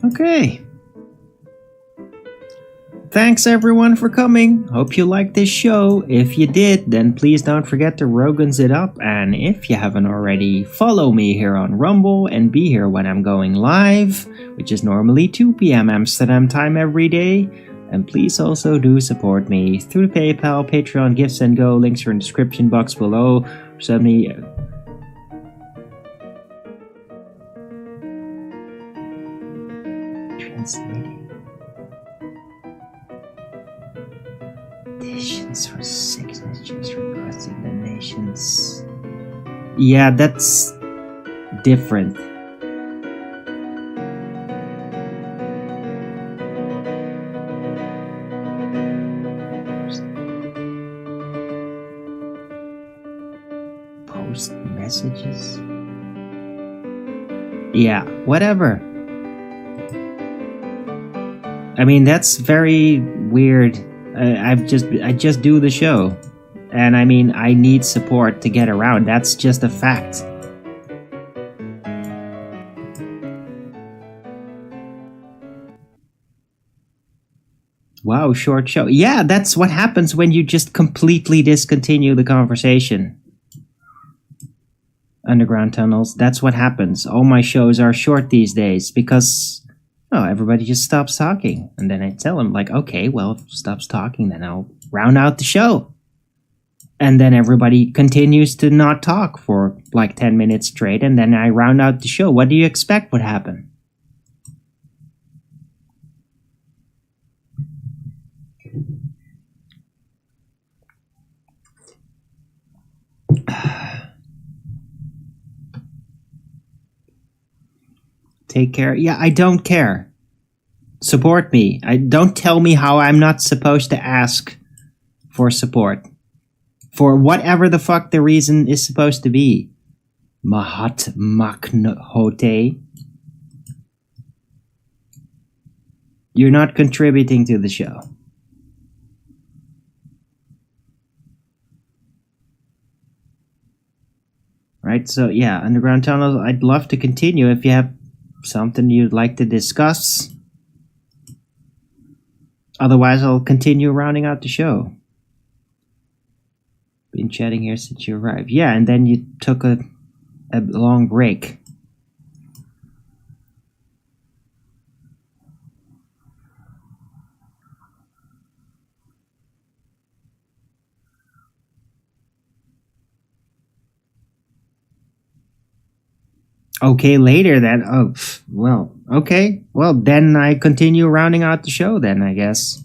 Okay. Thanks everyone for coming. Hope you liked this show. If you did, then please don't forget to Rogans it up. And if you haven't already, follow me here on Rumble and be here when I'm going live, which is normally 2 p.m. Amsterdam time every day. And please also do support me through PayPal, Patreon, Gifts and Go. Links are in the description box below. Send me... Translating. Additions for signatures requesting donations. Yeah, that's different. Post messages. Yeah, whatever. I mean, that's very weird. I just do the show, and I mean, I need support to get around. That's just a fact. Wow, short show. Yeah, that's what happens when you just completely discontinue the conversation. Underground tunnels, that's what happens. All my shows are short these days because... oh, everybody just stops talking. And then I tell them, like, okay, well, if it stops talking, then I'll round out the show. And then everybody continues to not talk for like 10 minutes straight, and then I round out the show. What do you expect would happen? Take care. Yeah, I don't care. Support me. Don't tell me how I'm not supposed to ask for support. For whatever the fuck the reason is supposed to be. Mahat Maknohote. You're not contributing to the show. Right, so yeah, underground tunnels, I'd love to continue if you have something you'd like to discuss. Otherwise, I'll continue rounding out the show. Been chatting here since you arrived. Yeah, and then you took a long break. Okay, later then. Oh, well, okay. Well, then I continue rounding out the show then, I guess.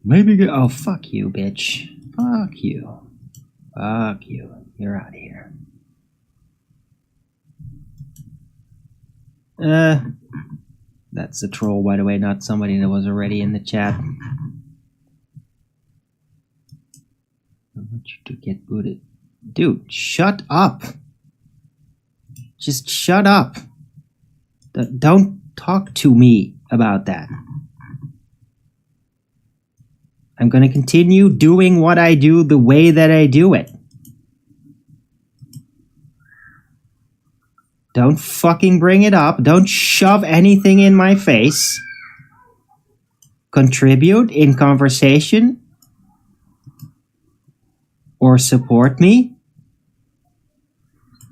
Maybe... oh, fuck you, bitch. Fuck you. Fuck you. You're out of here. That's a troll, by the way, not somebody that was already in the chat. I want you to get booted. Dude, shut up. Just shut up. Don't talk to me about that. I'm gonna continue doing what I do the way that I do it. Don't fucking bring it up. Don't shove anything in my face. Contribute in conversation. Or support me.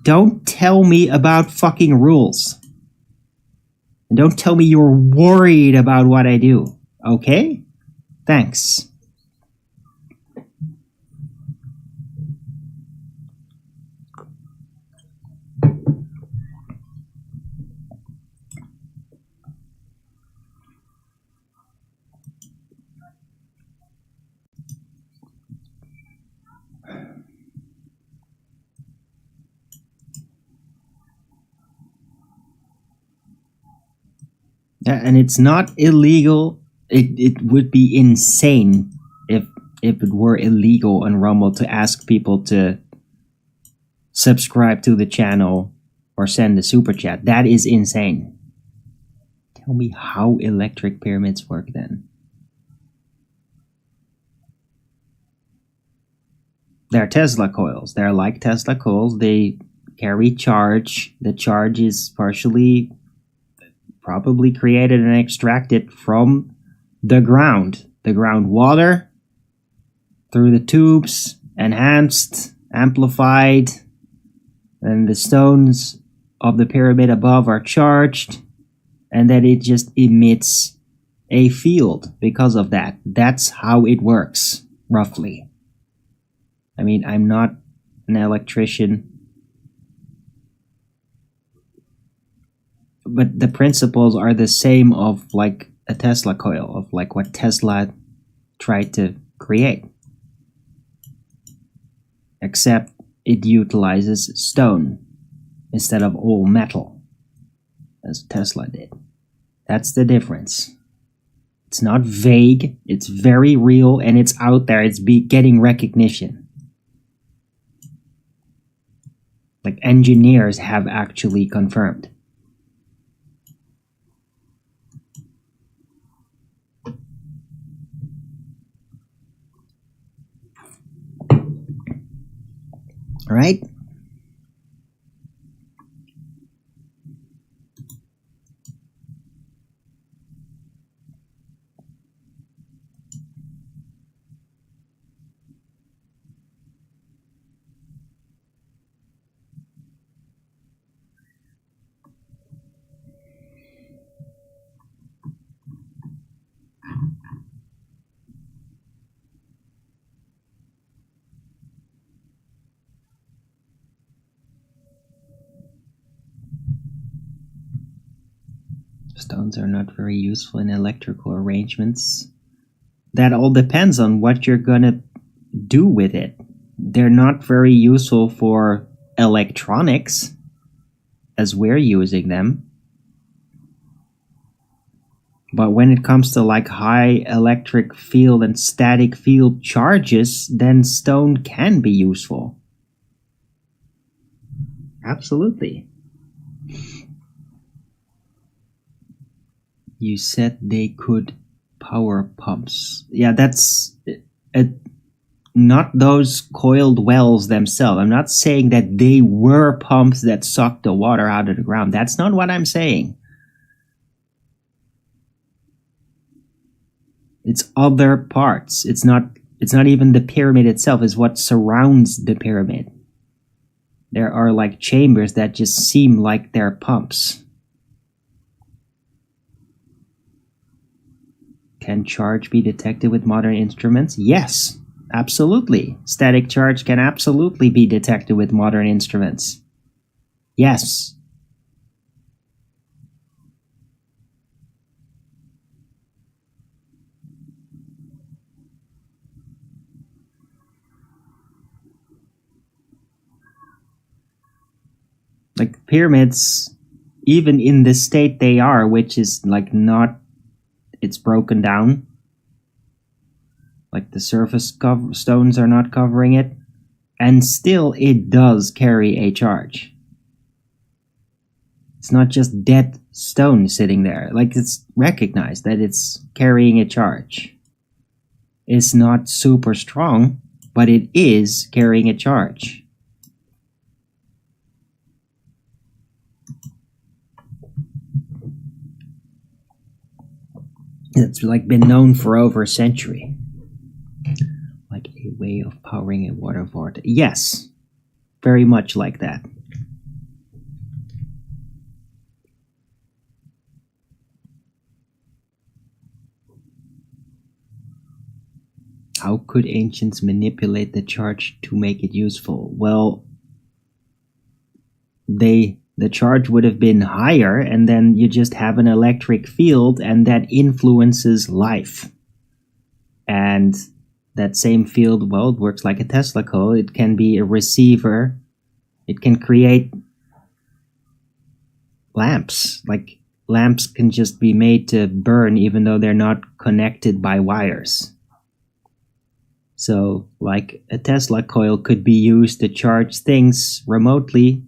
Don't tell me about fucking rules. And don't tell me you're worried about what I do. Okay? Thanks. Yeah, and it's not illegal. It would be insane if it were illegal on Rumble to ask people to subscribe to the channel or send a super chat. That is insane. Tell me how electric pyramids work then. They're Tesla coils. They're like Tesla coils. They carry charge. The charge is partially probably created and extracted from the groundwater, through the tubes, enhanced, amplified, and the stones of the pyramid above are charged, and that it just emits a field because of that. That's how it works, roughly. I mean, I'm not an electrician, but the principles are the same of like a Tesla coil, of like what Tesla tried to create. Except it utilizes stone instead of all metal, as Tesla did. That's the difference. It's not vague, it's very real, and it's out there, it's getting recognition. Like engineers have actually confirmed. All right? Stones are not very useful in electrical arrangements. That all depends on what you're gonna do with it. They're not very useful for electronics as we're using them. But when it comes to like high electric field and static field charges, then stone can be useful. Absolutely. You said they could power pumps. Yeah, that's not those coiled wells themselves. I'm not saying that they were pumps that sucked the water out of the ground. That's not what I'm saying. It's other parts. It's not even the pyramid itself. It's what surrounds the pyramid. There are like chambers that just seem like they're pumps. Can charge be detected with modern instruments? Yes, absolutely. Static charge can absolutely be detected with modern instruments. Yes. Like pyramids, even in the state they are, which is like not, it's broken down. Like the surface stones are not covering it. And still it does carry a charge. It's not just dead stone sitting there. Like it's recognized that it's carrying a charge. It's not super strong, but it is carrying a charge. It's like been known for over a century. Like a way of powering a water vortex. Yes, very much like that. How could ancients manipulate the charge to make it useful? Well, the charge would have been higher, and then you just have an electric field, and that influences life. And that same field, well, it works like a Tesla coil. It can be a receiver. It can create lamps. Like lamps can just be made to burn even though they're not connected by wires. So, like a Tesla coil could be used to charge things remotely.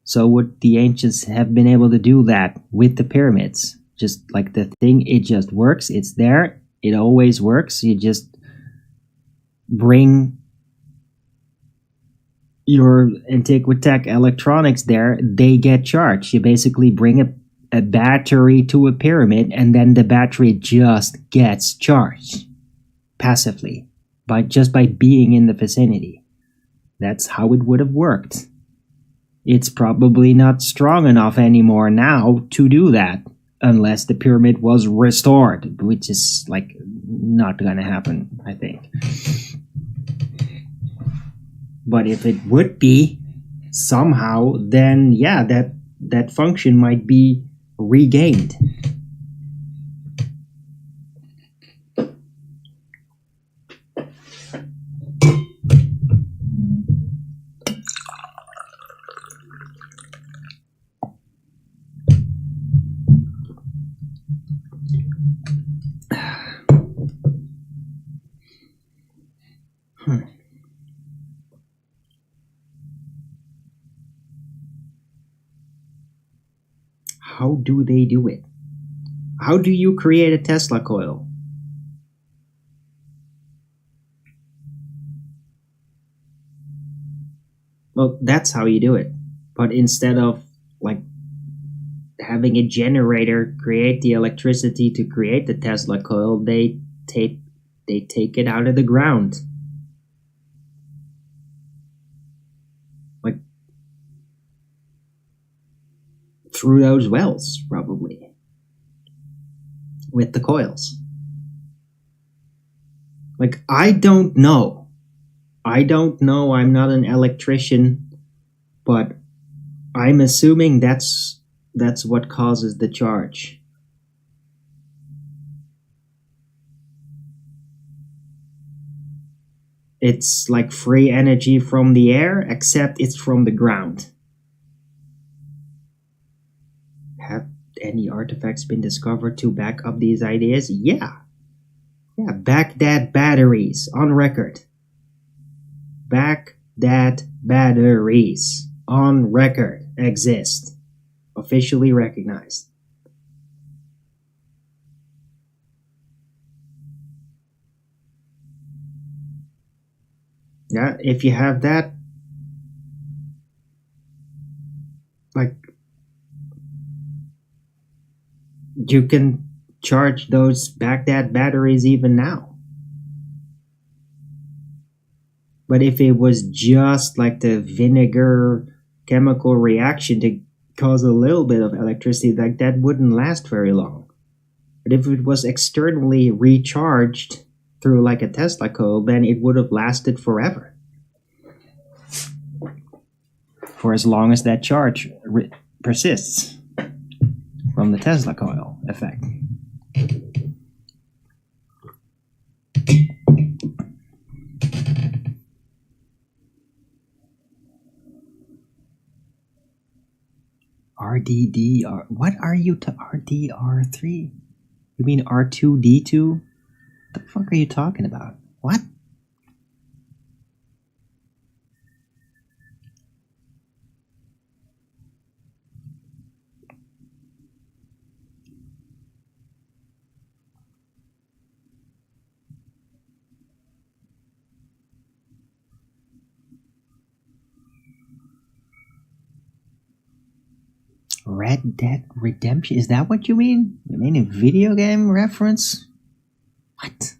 So would the ancients have been able to do that with the pyramids? Just like the thing, it just works. It's there. It always works. You just bring your Antiquitech electronics there. They get charged. You basically bring a battery to a pyramid, and then the battery just gets charged passively just by being in the vicinity. That's how it would have worked. It's probably not strong enough anymore now to do that, unless the pyramid was restored, which is like not gonna happen, I think. But if it would be somehow, then yeah, that function might be regained. How do they do it? How do you create a Tesla coil? Well, that's how you do it. But instead of like having a generator create the electricity to create the Tesla coil, they take it out of the ground. Like through those wells, probably. With the coils. Like, I don't know. I'm not an electrician, but I'm assuming that's what causes the charge. It's like free energy from the air, except it's from the ground. Have any artifacts been discovered to back up these ideas? Yeah, Baghdad batteries on record. Baghdad batteries on record exist. Officially recognized. Yeah, if you have that, like, you can charge those Baghdad batteries even now. But if it was just like the vinegar chemical reaction to cause a little bit of electricity, like that wouldn't last very long. But if it was externally recharged through like a Tesla coil, then it would have lasted forever. For as long as that charge persists from the Tesla coil effect. RDDR. What are you to RDR3? You mean R2D2? What the fuck are you talking about? What? Red Dead Redemption? Is that what you mean? You mean a video game reference? What?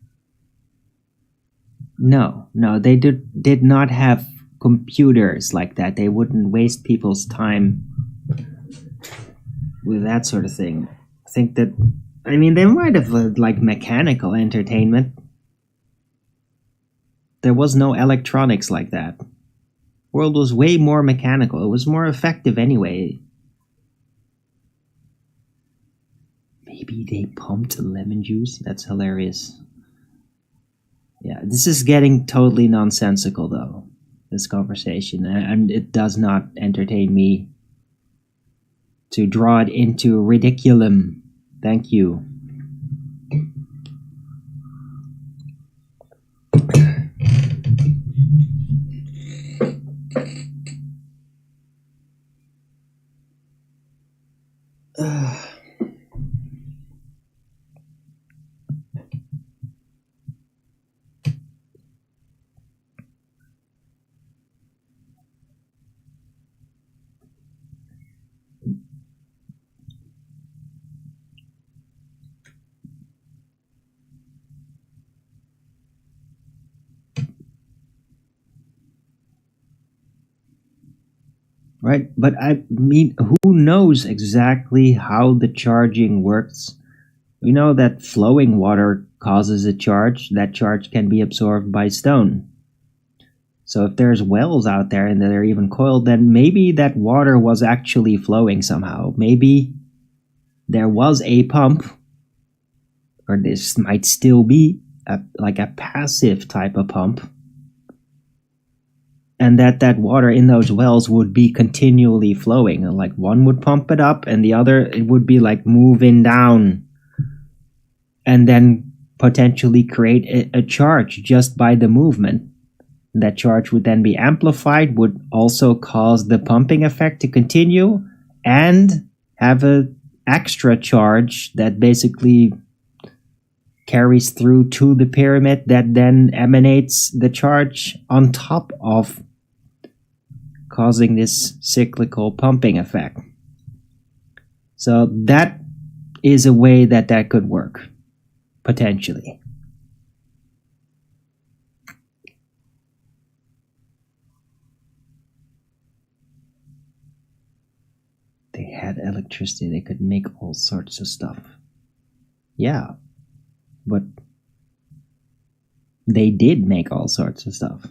No, they did not have computers like that. They wouldn't waste people's time with that sort of thing. I think that, I mean, they might have like mechanical entertainment. There was no electronics like that. World was way more mechanical. It was more effective anyway. Maybe they pumped lemon juice? That's hilarious. Yeah, this is getting totally nonsensical, though, this conversation, and it does not entertain me to draw it into ridiculum. Thank you. Right, but I mean, who knows exactly how the charging works? We know that flowing water causes a charge. That charge can be absorbed by stone. So if there's wells out there and they're even coiled, then maybe that water was actually flowing somehow. Maybe there was a pump, or this might still be like a passive type of pump, and that water in those wells would be continually flowing. And like one would pump it up and the other, it would be like moving down, and then potentially create a charge just by the movement. That charge would then be amplified, would also cause the pumping effect to continue, and have an extra charge that basically carries through to the pyramid that then emanates the charge on top of causing this cyclical pumping effect. So that is a way that could work, potentially. They had electricity, they could make all sorts of stuff. Yeah, but they did make all sorts of stuff.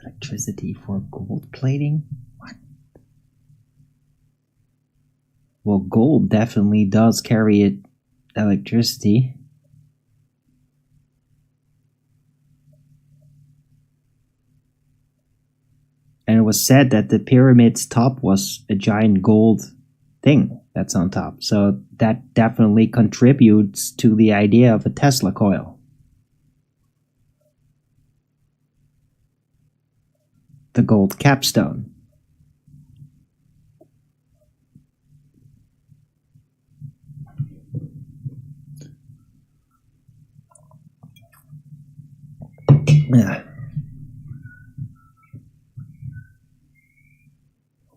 Electricity for gold plating? What? Well, gold definitely does carry electricity. And it was said that the pyramid's top was a giant gold thing that's on top. So that definitely contributes to the idea of a Tesla coil. The gold capstone. Yeah.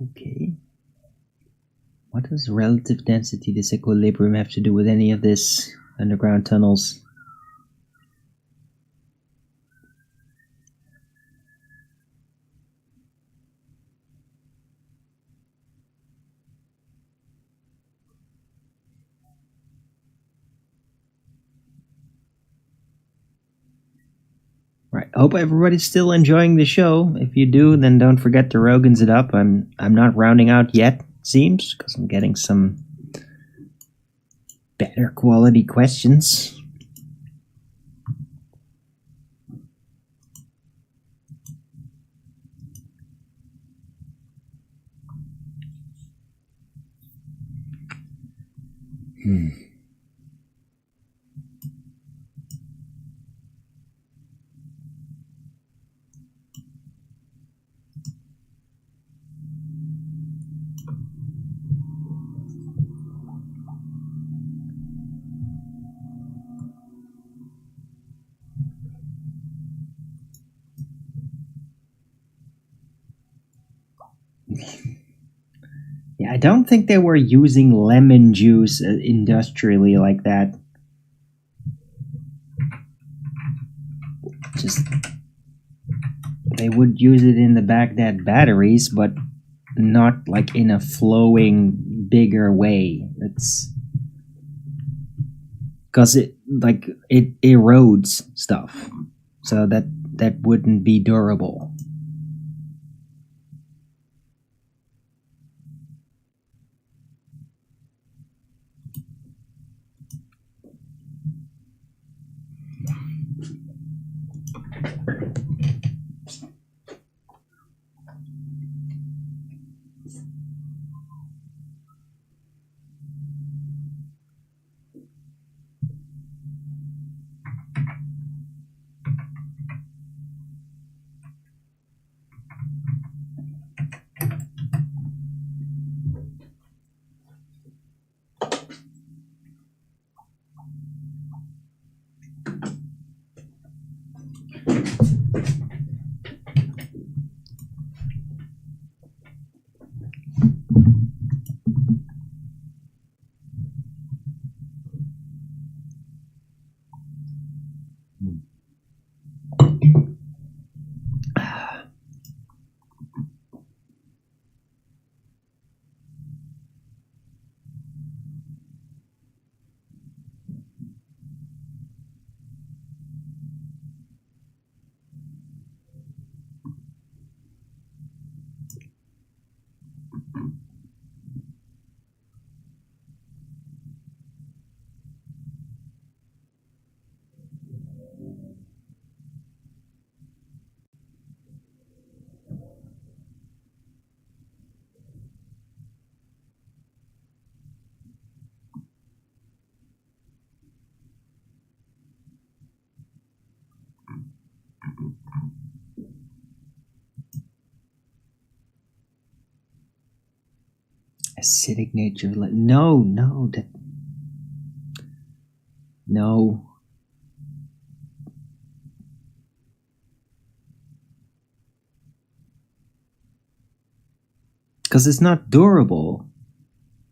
Okay. What does relative density disequilibrium have to do with any of this underground tunnels? Right. Hope everybody's still enjoying the show. If you do, then don't forget to Rogan's it up. I'm not rounding out yet, it seems, because I'm getting some better quality questions. Yeah, I don't think they were using lemon juice industrially like that. Just, they would use it in the Baghdad batteries, but not like in a flowing, bigger way. It's because it erodes stuff, so that wouldn't be durable. Acidic nature. No. No. Because it's not durable.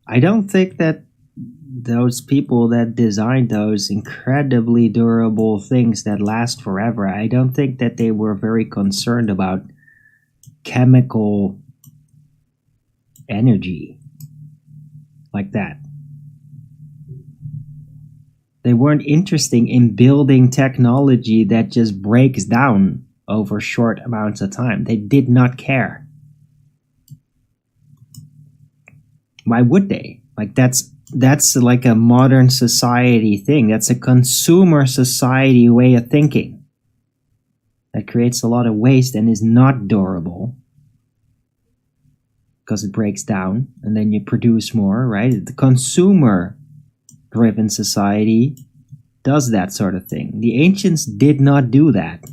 I don't think that those people that designed those incredibly durable things that last forever, I don't think that they were very concerned about chemical energy like that. They weren't interested in building technology that just breaks down over short amounts of time. They did not care. Why would they? Like that's like a modern society thing. That's a consumer society way of thinking. That creates a lot of waste and is not durable. Because it breaks down and then you produce more, right? The consumer-driven society does that sort of thing. The ancients did not do that.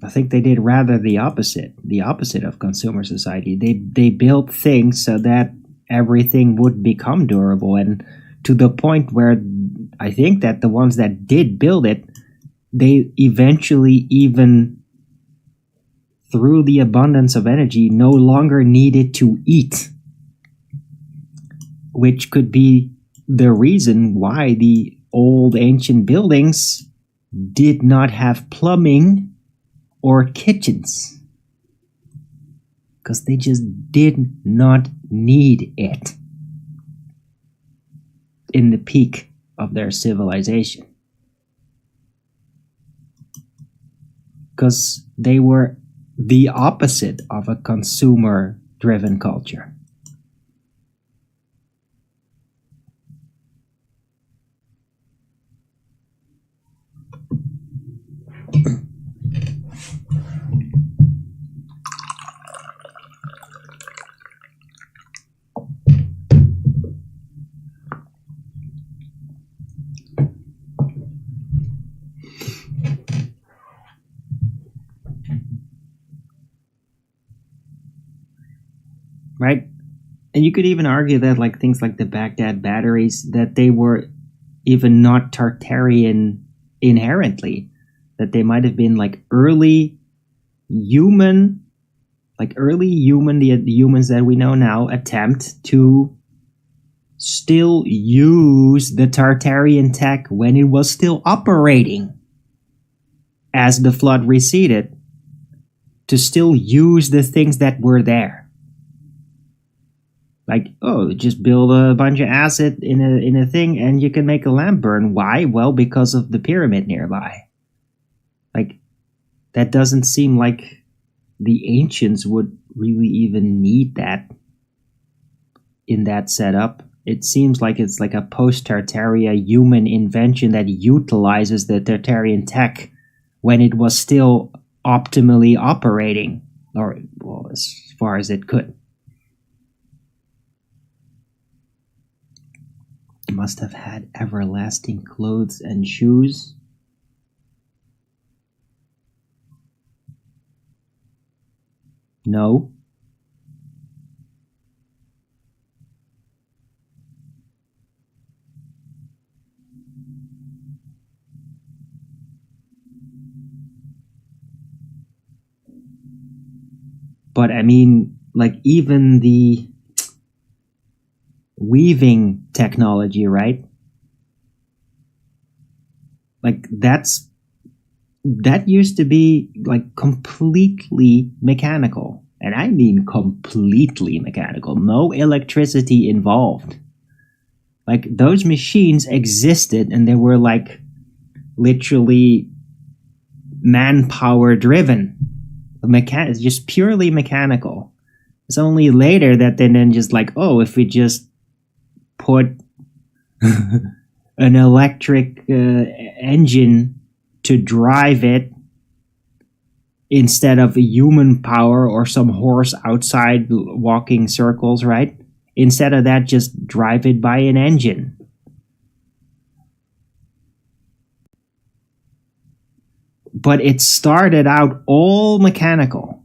I think they did rather the opposite of consumer society. They built things so that everything would become durable, and to the point where I think that the ones that did build it, they eventually, even through the abundance of energy, no longer needed to eat, which could be the reason why the old ancient buildings did not have plumbing or kitchens, because they just did not need it in the peak of their civilization, because they were the opposite of a consumer-driven culture. Right? And you could even argue that like things like the Baghdad batteries, that they were even not Tartarian inherently, that they might have been like early human, the humans that we know now attempt to still use the Tartarian tech when it was still operating as the flood receded, to still use the things that were there. Like, oh, just build a bunch of acid in a thing and you can make a lamp burn. Why? Well, because of the pyramid nearby. Like, that doesn't seem like the ancients would really even need that in that setup. It seems like it's like a post-Tartaria human invention that utilizes the Tartarian tech when it was still optimally operating, or well, as far as it could. Must have had everlasting clothes and shoes. No. But I mean, like, even the weaving technology, right? Like, that used to be like completely mechanical. And I mean completely mechanical. No electricity involved. Like, those machines existed and they were like literally manpower driven. It's just purely mechanical. It's only later that they then just like, oh, if we just put an electric engine to drive it instead of a human power or some horse outside walking circles, right? instead of that, just drive it by an engine. But it started out all mechanical.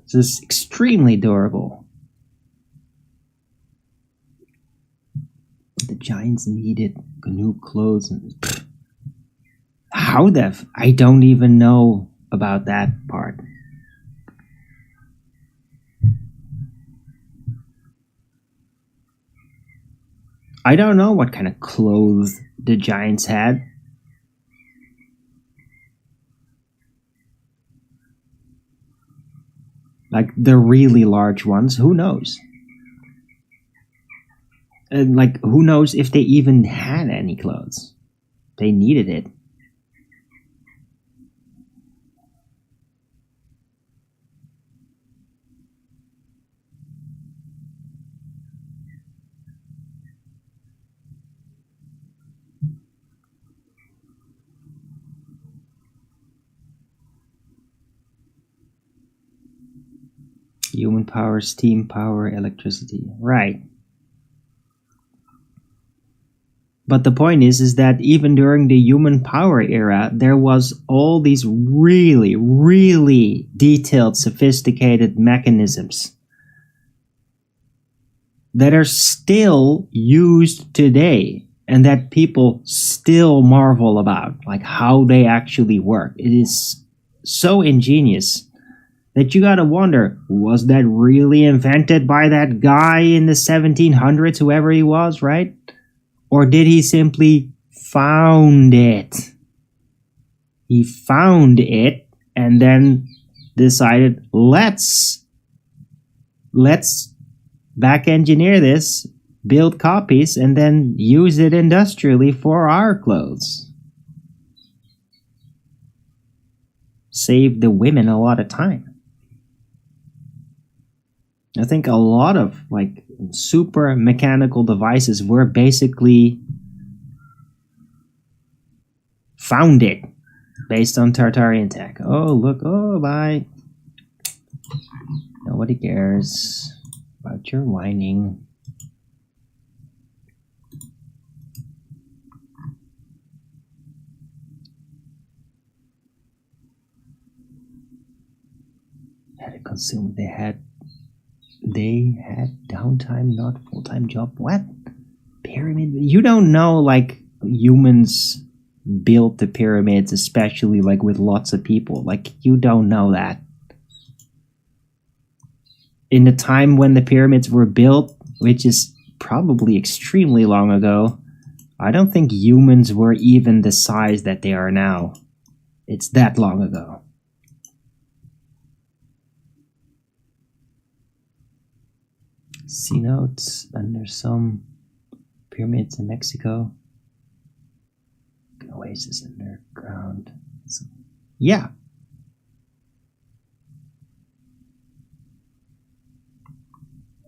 This is extremely durable. The giants needed new clothes. And how the I don't even know about that part. I don't know what kind of clothes the giants had. Like the really large ones, who knows? And like, who knows if they even had any clothes? They needed it. Human power, steam power, electricity. Right. But the point is that even during the human power era, there was all these really, really detailed, sophisticated mechanisms that are still used today and that people still marvel about, like how they actually work. It is so ingenious that you gotta wonder, was that really invented by that guy in the 1700s, whoever he was, right? Or did he simply found it? He found it and then decided, let's back engineer this, build copies, and then use it industrially for our clothes. Save the women a lot of time. I think a lot of like super mechanical devices were basically founded based on Tartarian tech. Oh, look, oh, bye. Nobody cares about your whining. Had to consume, they had downtime, not full-time job. What? Pyramid? You don't know, like, humans built the pyramids, especially, like, with lots of people. Like, you don't know that. In the time when the pyramids were built, which is probably extremely long ago, I don't think humans were even the size that they are now. It's that long ago. Cenotes under some pyramids in Mexico. An oasis underground. So, yeah.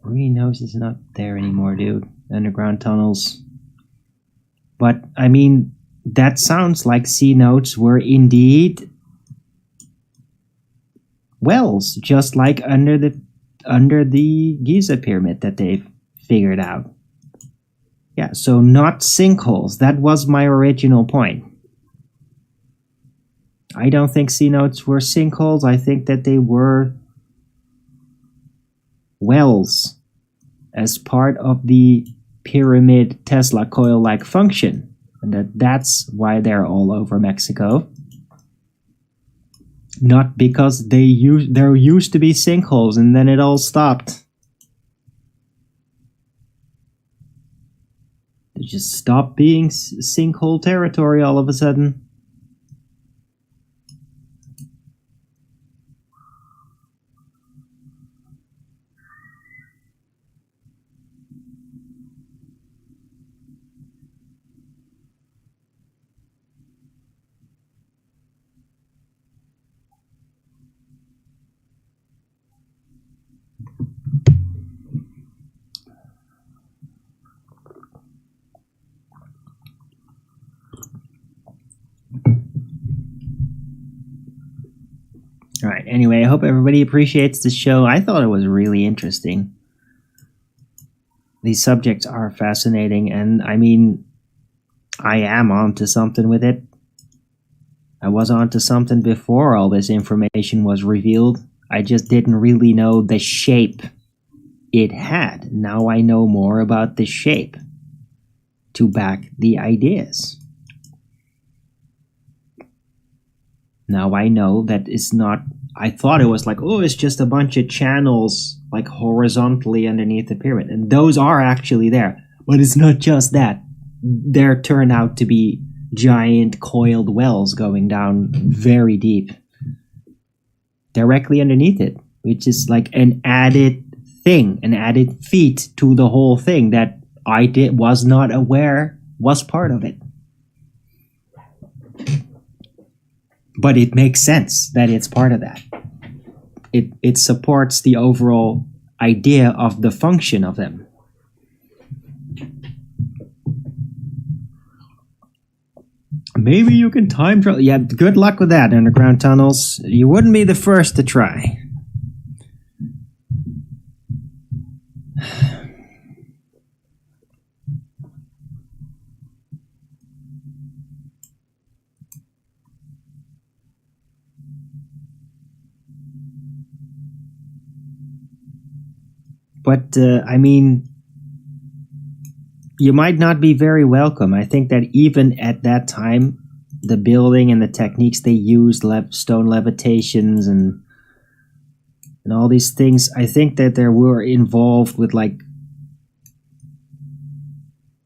Really knows it's not there anymore, dude. Underground tunnels. But, I mean, that sounds like cenotes were indeed wells, just like under the Giza pyramid that they've figured out. Yeah, so not sinkholes. That was my original point. I don't think cenotes were sinkholes. I think that they were wells as part of the pyramid Tesla coil-like function. And that's why they're all over Mexico. Not because there used to be sinkholes and then it all stopped. They just stopped being sinkhole territory all of a sudden. Alright, anyway, I hope everybody appreciates the show. I thought it was really interesting. these subjects are fascinating, and I mean, I am onto something with it. I was onto something before all this information was revealed. I just didn't really know the shape it had. Now I know more about the shape to back the ideas. Now I know that it's not... I thought it was like, oh, it's just a bunch of channels like horizontally underneath the pyramid. And those are actually there. But it's not just that. There turn out to be giant coiled wells going down very deep. Directly underneath it. Which is like an added thing. An added feat to the whole thing that I was not aware was part of it. But it makes sense that it's part of that. It supports the overall idea of the function of them. Maybe you can time travel. Yeah, good luck with that, underground tunnels. You wouldn't be the first to try. But, I mean, you might not be very welcome. I think that even at that time, the building and the techniques they used, stone levitations and all these things, I think that they were involved with, like,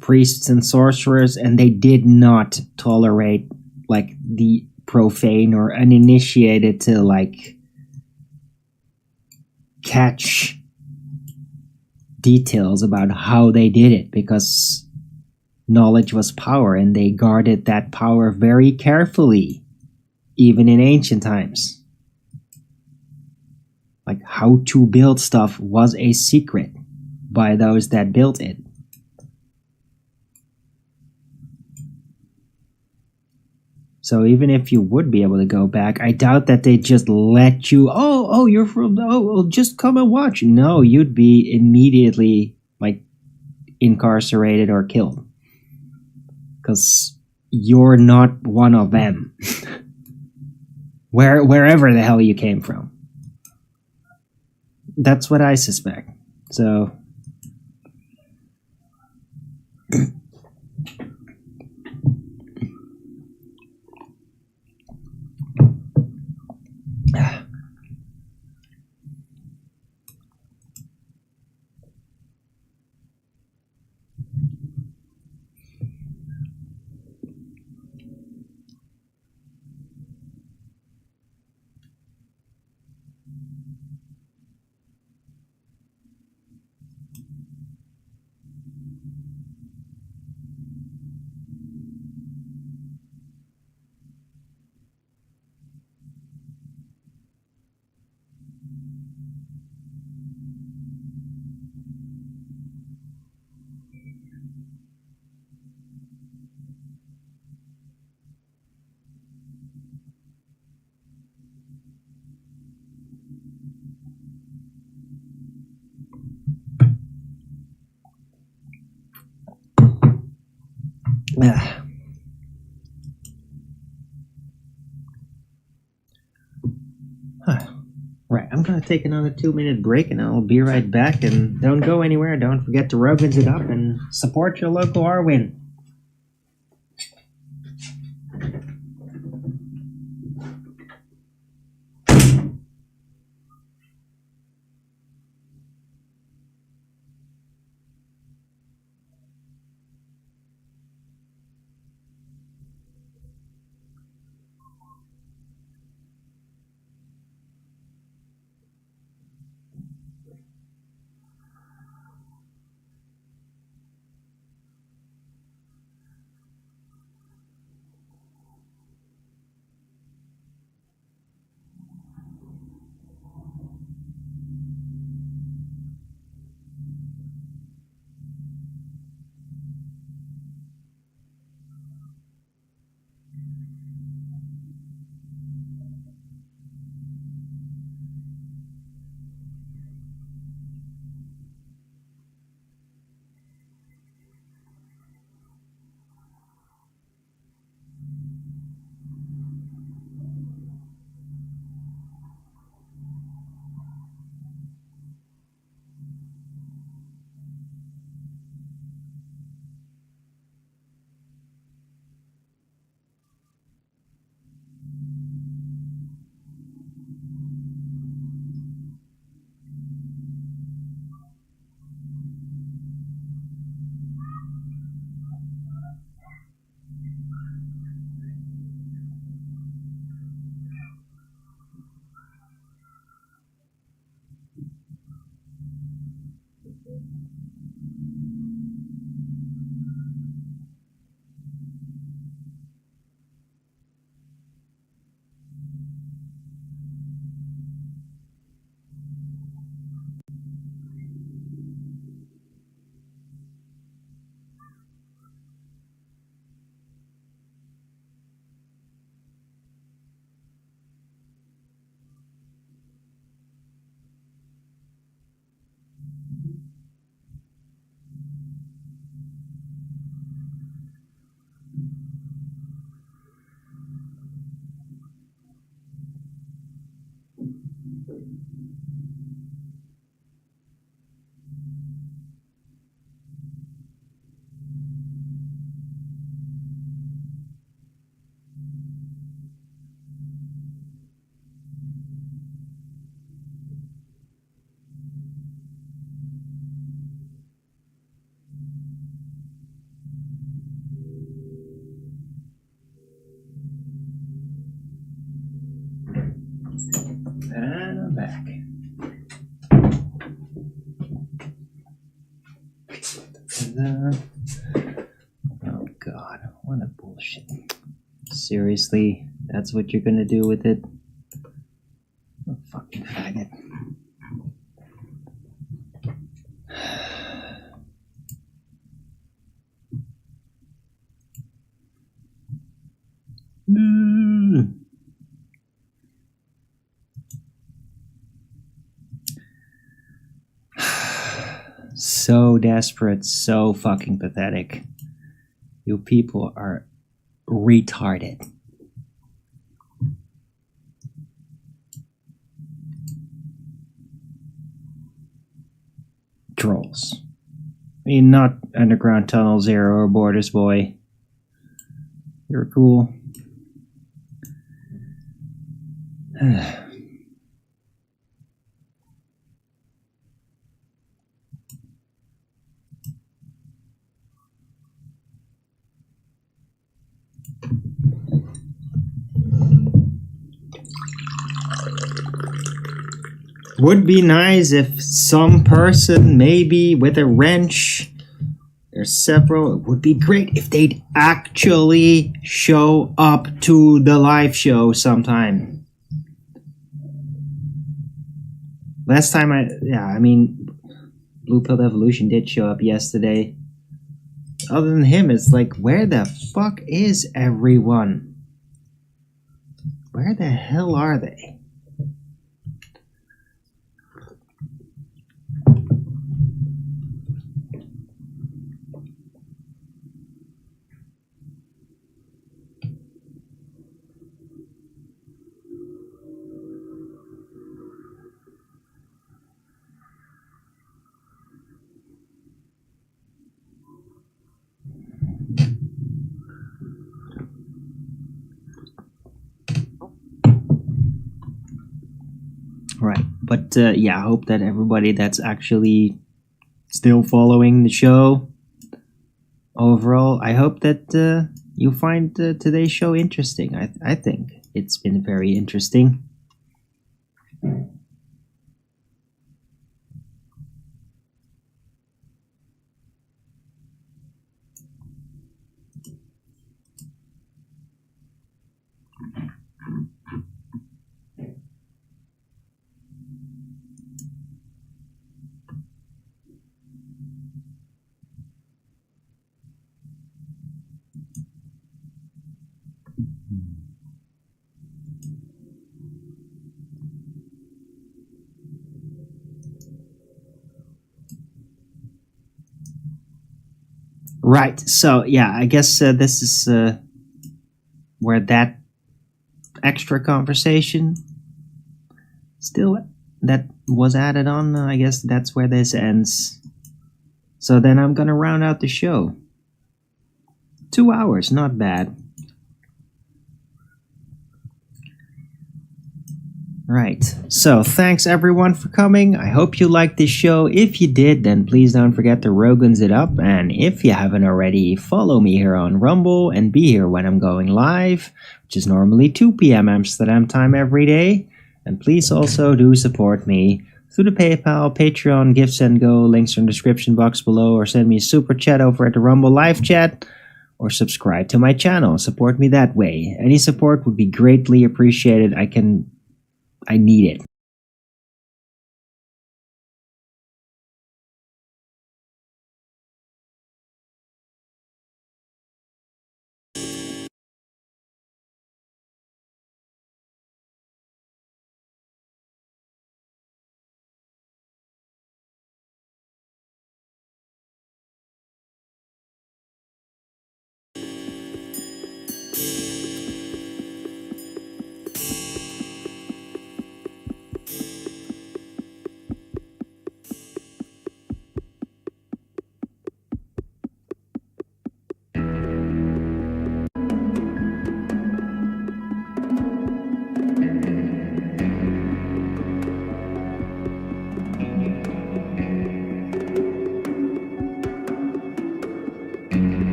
priests and sorcerers, and they did not tolerate, like, the profane or uninitiated to, like, catch details about how they did it, because knowledge was power and they guarded that power very carefully, even in ancient times. Like, how to build stuff was a secret by those that built it. So even if you would be able to go back, I doubt that they just let you, oh, you're from, well, just come and watch. No, you'd be immediately, like, incarcerated or killed. Because you're not one of them. Wherever the hell you came from. That's what I suspect. So... Right, I'm gonna take another 2-minute break and I'll be right back, and don't go anywhere. Don't forget to Rogan's it up and support your local Arwin. Oh god, what a bullshit. Seriously, that's what you're gonna do with it? Oh, fucking faggot. So desperate, so fucking pathetic. You people are retarded. Trolls. I mean, not Underground Tunnel Zero or Borders Boy. You're cool. Would be nice if some person, maybe with a wrench, there's several, it would be great if they'd actually show up to the live show sometime. Last time I mean, Blue Pill Evolution did show up yesterday. Other than him, it's like, where the fuck is everyone? Where the hell are they? Right, but yeah, I hope that everybody that's actually still following the show overall, I hope that you find today's show interesting. I think it's been very interesting. Right, so yeah, I guess this is where that extra conversation still that was added on. I guess that's where this ends. So then I'm gonna round out the show. 2 hours, not bad. Right, so thanks everyone for coming. I hope you liked this show. If you did, then please don't forget to Rogan's it up. And if you haven't already, follow me here on Rumble and be here when I'm going live, which is normally 2 p.m. Amsterdam time every day. And please also do support me through the PayPal, Patreon, GiveSendGo, links are in the description box below, or send me a super chat over at the Rumble live chat, or subscribe to my channel. Support me that way. Any support would be greatly appreciated. I need it.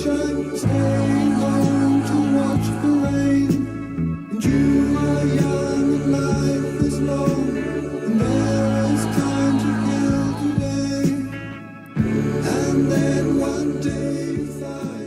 sunshine, stay home to watch the rain. And you are young and life is long, and there is time to kill today. And then one day you find